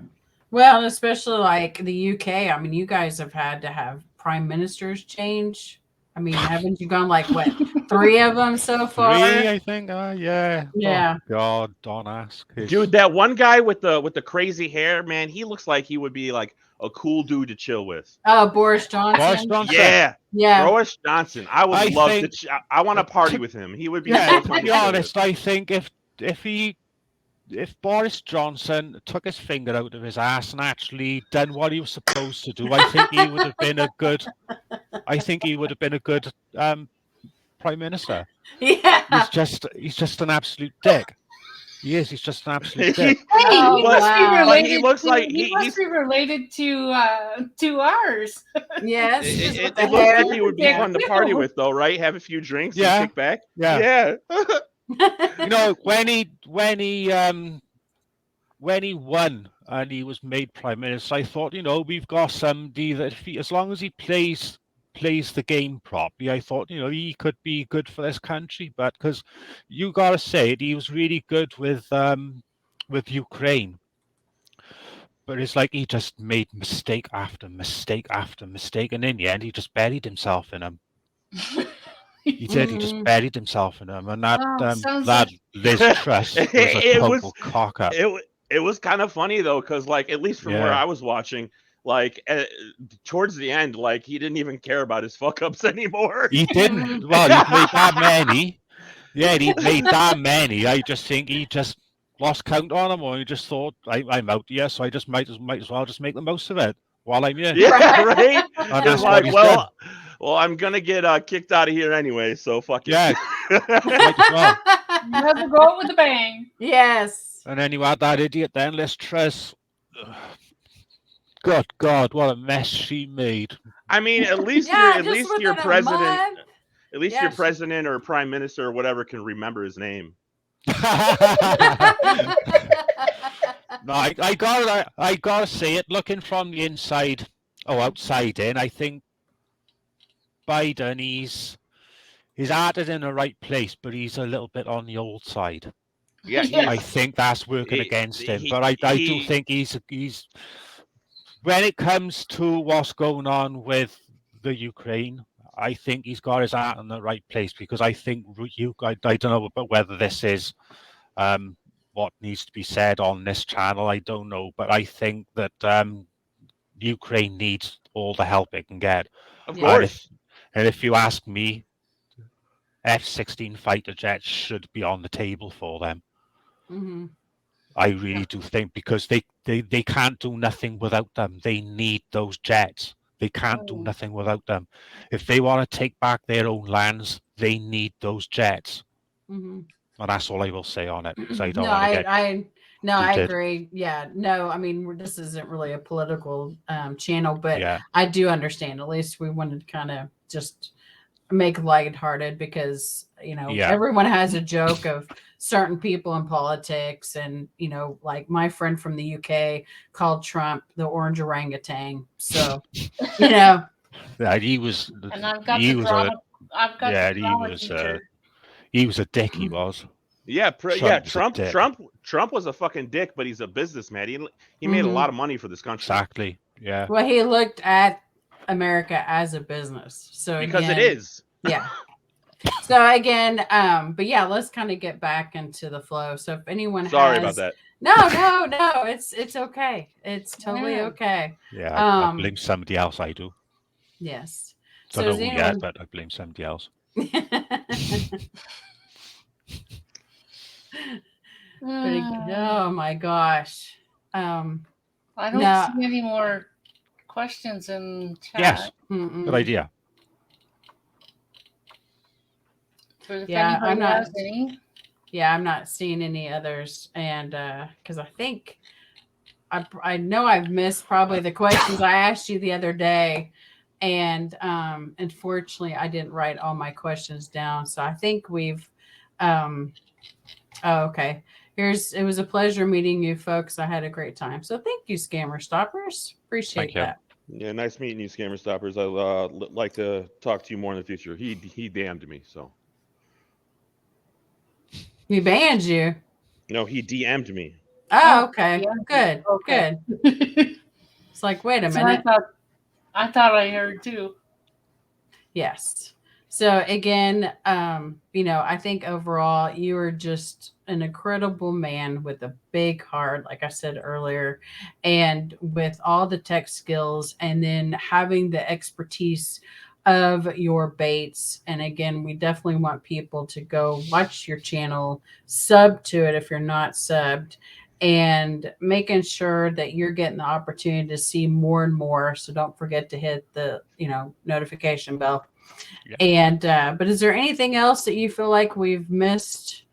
Well, and especially like the UK. I mean, you guys have had to have prime ministers change. I mean, haven't you gone like what 3 of them so far? 3, I think. Yeah. Yeah. Oh, God, don't ask. Dude, that one guy with the crazy hair, man, he looks like he would be like a cool dude to chill with. Oh, Boris Johnson. Boris Johnson. Yeah, Yeah. Boris Johnson. I would I love think- to. I want to party with him. He would be Yeah, so to fun be to chill with. honest, I think if Boris Johnson took his finger out of his ass and actually done what he was supposed to do, I think he would have been a good. I think he would have been a good prime minister. Yeah. He's just an absolute dick. He is. He's just an absolute dick. Hey, Oh, he must be wow. related. He looks to, like he must he's- be related to ours. Yes. It The looks hair. like he would be Yeah. fun to party with, though, right? Have a few drinks Yeah. and kick back. Yeah. Yeah. You know, when he won and he was made prime minister, I thought, you know, we've got somebody that as long as he plays the game properly, I thought, you know, he could be good for this country. But because you gotta say it, he was really good with Ukraine. But it's like he just made mistake after mistake after mistake, and in the end, he just buried himself in them. He did. He just buried himself in them, and that Oh, sounds that like- Liz Truss was a It was- total cock up. It was kind of funny though, because like at least from where Yeah. I was watching, like towards the end, like he didn't even care about his fuck ups anymore. He didn't. Well, he made that many. Yeah, he made that many. I just think he just lost count on them, or he just thought, I'm out here, so I just might as well just make the most of it while I'm here. Yeah, right. And It's that's what like, he's well, I'm gonna get kicked out of here anyway, so fuck it. Yeah, might as well. Never go out with a bang. Yes. And then you had that idiot then, Liz Truss. Good God, what a mess she made. I mean, at least Yeah, your just within your a president, month. at least Yeah, your she- president or prime minister or whatever can remember his name. No, I gotta say it. Looking from the inside, outside in, I think Biden, his heart is in the right place, but he's a little bit on the old side. Yeah, Yeah. I think that's working He- against him. he- But I do he- think he's when it comes to what's going on with the Ukraine, I think he's got his heart in the right place, because I think I don't know about whether this is what needs to be said on this channel. I don't know, but I think that Ukraine needs all the help it can get. of Yeah. course. And if you ask me, F-16 fighter jets should be on the table for them. Mhm. I really do think, because they can't do nothing without them. They need those jets. They can't do Oh. nothing without them. If they want to take back their own lands, they need those jets. Mhm. And that's all I will say on it, because I don't No, want to get I heated. agree. Yeah, no, I mean, this isn't really a political channel, but yeah. I do understand. At least we wanted to kind of just make lighthearted, because Yeah. everyone has a joke of certain people in politics, and like my friend from the UK called Trump the orange orangutan. So Yeah, he was. And I've got he the was drama. I've got yeah, the he drama was, teacher. he was a dick. He was. Yeah, Trump's a dick. Trump was a fucking dick, but he's a businessman. He made a Mhm. lot of money for this country. Exactly. Yeah. well, he looked at America as a business. So Because it again, is. yeah. So again, but yeah, let's kind of get back into the flow. So if anyone Sorry has, about that. no, it's okay. It's totally Yeah. okay. Yeah. I Um, blame somebody else. I do. Yes. Don't So know is who yet, anyone? but I blame somebody else. Pretty good. Oh my gosh. I don't no. see any more questions in chat. Yes. Mm-mm. Good idea. So if Yeah, anybody I'm not- has any. Yeah, I'm not seeing any others, and because I think I know I've missed probably the questions I asked you the other day, and unfortunately I didn't write all my questions down. So I think we've. Oh, okay. it was a pleasure meeting you folks. I had a great time. So thank you, Scammer Stoppers. Appreciate Thank you. that. Yeah, nice meeting you, Scammer Stoppers. I like to talk to you more in the future. He damned me, so We banned you. no, he DM'd me. Oh, okay. yeah. Good. Okay. Good. It's like, wait a So minute. I thought I heard too. Yes. So again, I think overall you are just an incredible man with a big heart, like I said earlier, and with all the tech skills and then having the expertise of your baits. And again, we definitely want people to go watch your channel, sub to it if you're not subbed, and making sure that you're getting the opportunity to see more and more. So don't forget to hit the, notification bell. Yeah. And but is there anything else that you feel like we've missed?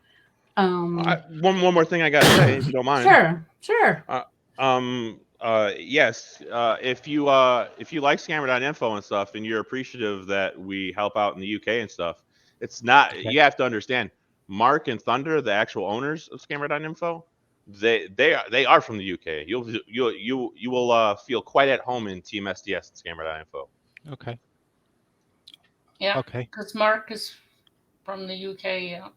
One more thing I gotta say, if you don't mind. Sure. Yes. If you like Scammer.info and stuff, and you're appreciative that we help out in the UK and stuff, it's not. Okay. You have to understand. Mark and Thunder, the actual owners of Scammer.info, they are from the UK. You will feel quite at home in Team SDS and Scammer.info. Okay. Yeah. Okay. Because Mark is from the UK. Yeah.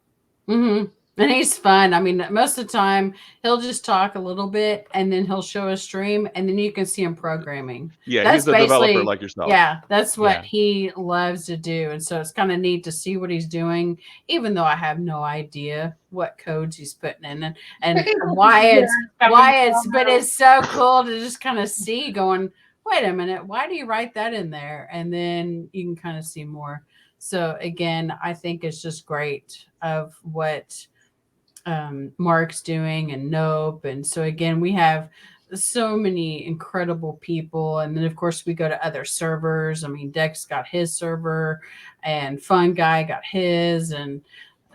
Mm-hmm. And he's fun. I mean, most of the time he'll just talk a little bit and then he'll show a stream and then you can see him programming. Yeah, That's he's a developer basically like yourself. Yeah, that's what Yeah. he loves to do. And so it's kind of neat to see what he's doing, even though I have no idea what codes he's putting in and why but it's so cool to just kind of see going, wait a minute, why do you write that in there? And then you can kind of see more. So again, I think it's just great of what Mark's doing and Nope. And so again, we have so many incredible people. And then of course we go to other servers. I mean, Dex got his server and Fun Guy got his. And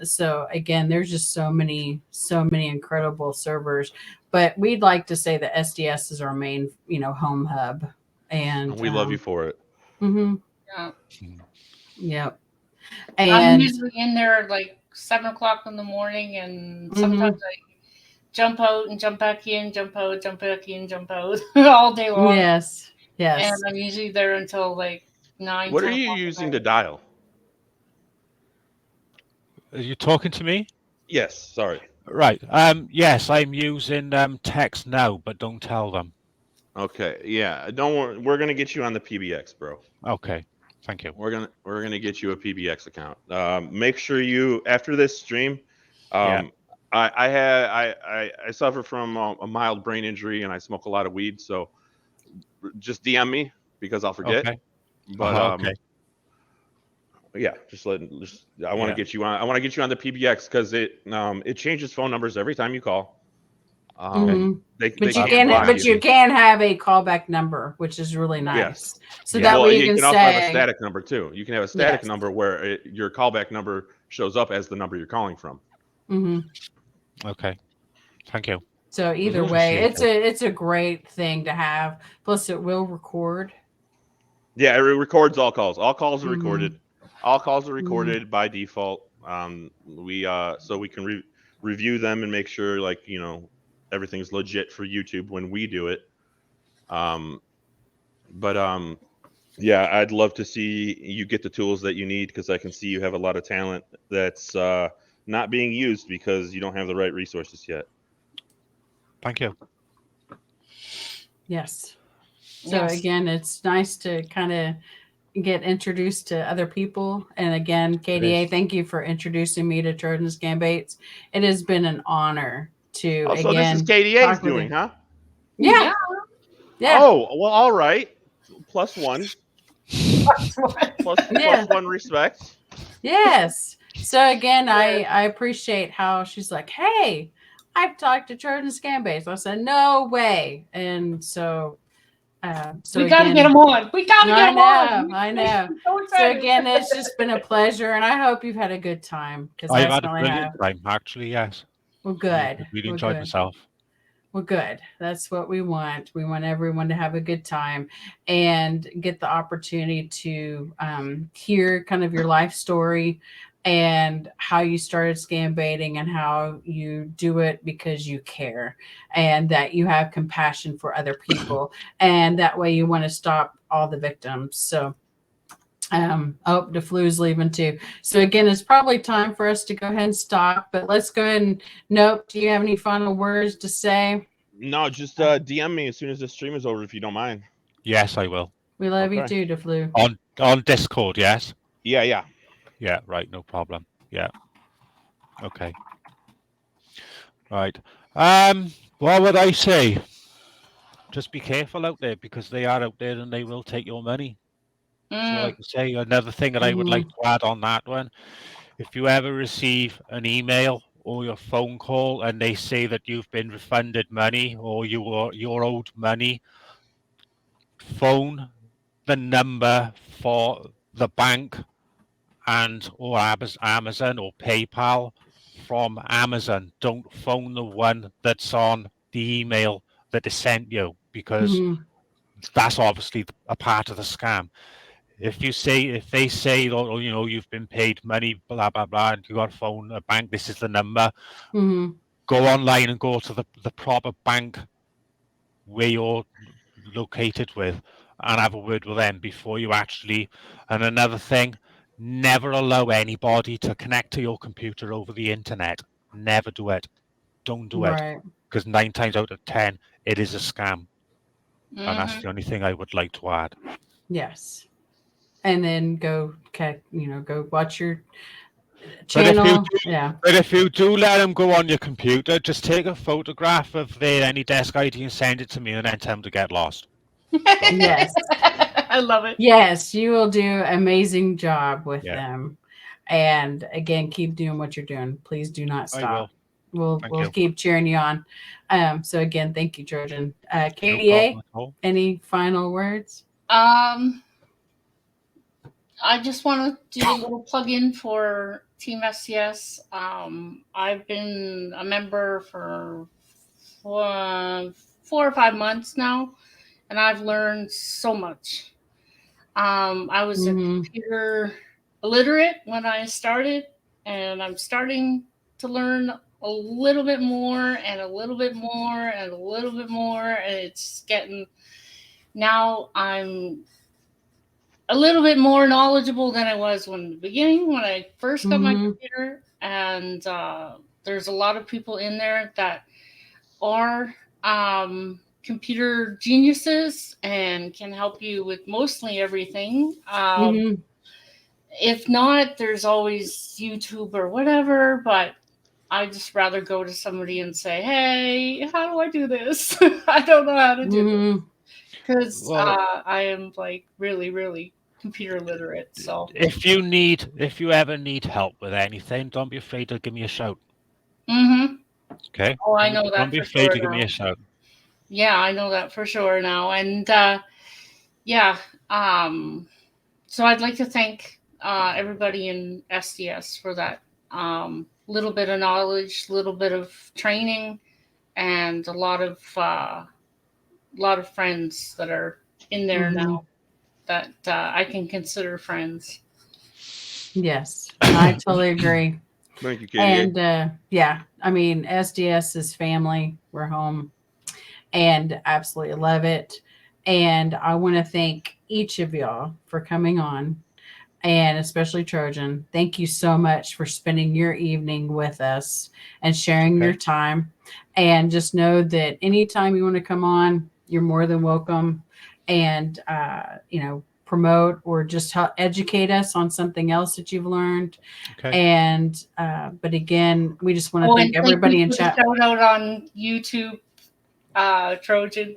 so again, there's just so many incredible servers. But we'd like to say that SDS is our main, home hub. And we love you for it. Mm-hmm. Yeah. Yep. I'm And usually in there at like 7:00 in the morning, and sometimes I jump out and jump back in, jump out, jump back in, jump out all day long. Yes. And I'm usually there until like 9. What are you using to dial? Are you talking to me? Yes. Sorry. Right. Yes, I'm using text now, but don't tell them. Okay. Yeah. Don't worry. We're gonna get you on the PBX, bro. Okay. Thank you. We're gonna get you a PBX account. Make sure you after this stream. Yeah. I suffer from a mild brain injury and I smoke a lot of weed, so just DM me because I'll forget. Okay. But okay. yeah, I want to get you on. I want to get you on the PBX because it changes phone numbers every time you call. You can have a callback number, which is really nice. Yes. So that way you can also say, have a static number too. You can have a static number where your callback number shows up as the number you're calling from. Okay. Thank you. So either way, it's a great thing to have. Plus, it will record. Yeah, it records all calls. All calls are recorded. All calls are recorded by default. So we can review them and make sure, everything's legit for YouTube when we do it. Yeah, I'd love to see you get the tools that you need because I can see you have a lot of talent that's not being used because you don't have the right resources yet. Thank you. Yes. So again, it's nice to kind of get introduced to other people. And again, KDA, thank you for introducing me to Trojan Scambaits. It has been an honor to so this is KDA's doing, huh? Yeah. Oh, well, all right. +1. plus one respect. Yes. So again, I appreciate how she's like, hey, I've talked to Trojan Scambaits. I said, no way. And so we got to get them on. We got to get them on. I know. So again, it's just been a pleasure, and I hope you've had a good time. I've had a brilliant time, actually, yes. Well, good. Really enjoyed myself. Well, good. That's what we want. We want everyone to have a good time and get the opportunity to hear kind of your life story and how you started scam baiting and how you do it because you care and that you have compassion for other people. And that way you want to stop all the victims. So oh, the flu's leaving too. So again, it's probably time for us to go ahead and stop, but let's go ahead and nope. Do you have any final words to say? No, just DM me as soon as the stream is over, if you don't mind. Yes, I will. We love you Okay. too, the flu. On Discord, yes? Yeah. Yeah, right, no problem. Yeah. Okay. Right. What would I say? Just be careful out there, because they are out there and they will take your money. That's all I can say. Another thing that I would like to add on that one, if you ever receive an email or your phone call and they say that you've been refunded money or you're owed money, phone the number for the bank and or Amazon or PayPal from Amazon. Don't phone the one that's on the email that is sent you, because that's obviously a part of the scam. If they say, oh, you know, you've been paid money, blah blah blah, and you got to phone a bank, this is the number. Go online and go to the proper bank where you're located with, and have a word with them before you actually. And another thing, never allow anybody to connect to your computer over the internet. Never do it. Don't do it, Right. because 9 times out of 10 it is a scam. And that's the only thing I would like to add. Yes. And then go watch your channel. But if you do let them go on your computer, just take a photograph of their AnyDesk ID and send it to me, and then tell them to get lost. Yes. I love it. Yes, you will do an amazing job with them. And again, keep doing what you're doing. Please do not stop. We'll keep cheering you on. So again, thank you, Trojan. KDA, any final words? I just want to do a little plug-in for Team SCS. I've been a member for 4 or 5 months now, and I've learned so much. I was a computer illiterate when I started, and I'm starting to learn a little bit more and a little bit more and a little bit more, and it's getting, now I'm a little bit more knowledgeable than I was in the beginning when I first got my computer. And there's a lot of people in there that are computer geniuses and can help you with mostly everything. If not, there's always YouTube or whatever, but I just rather go to somebody and say, hey, how do I do this? I don't know how to do this. Because I am like really, really computer literate. So if you ever need help with anything, don't be afraid to give me a shout. Okay. Oh, I know that. Don't be afraid to give me a shout. Yeah, I know that for sure now. And so I'd like to thank everybody in SDS for that little bit of knowledge, little bit of training, and a lot of friends that are in there now that I can consider friends. Yes, I totally agree. Thank you, Katie. And I mean, SDS is family. We're home, and absolutely love it. And I want to thank each of y'all for coming on, and especially Trojan. Thank you so much for spending your evening with us and sharing your time. And just know that anytime you want to come on, you're more than welcome. And, promote or just help educate us on something else that you've learned. And, but again, we just want to thank everybody in chat. Shout out on YouTube, Trojan.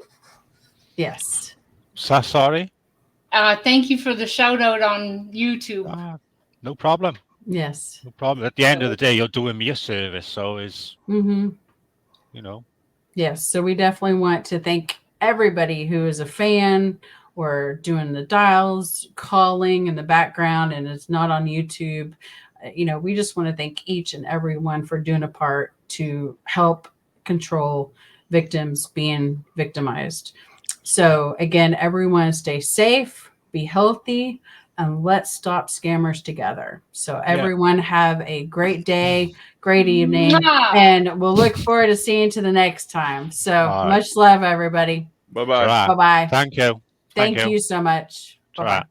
Yes. Sorry? Thank you for the shout out on YouTube. No problem. Yes. No problem. At the end of the day, you're doing me a service. So is, Yes. So we definitely want to thank everybody who is a fan or doing the dials, calling in the background, and it's not on YouTube. We just want to thank each and every one for doing a part to help control victims being victimized. So again, everyone stay safe, be healthy. and let's stop scammers together. So Yeah. everyone have a great day, great evening, Mwah! and we'll look forward to seeing you to the next time. So All right. much love, everybody. Bye bye. Ta-ra. Bye-bye. Thank you. Thank you so much. Ta-ra. Bye-bye.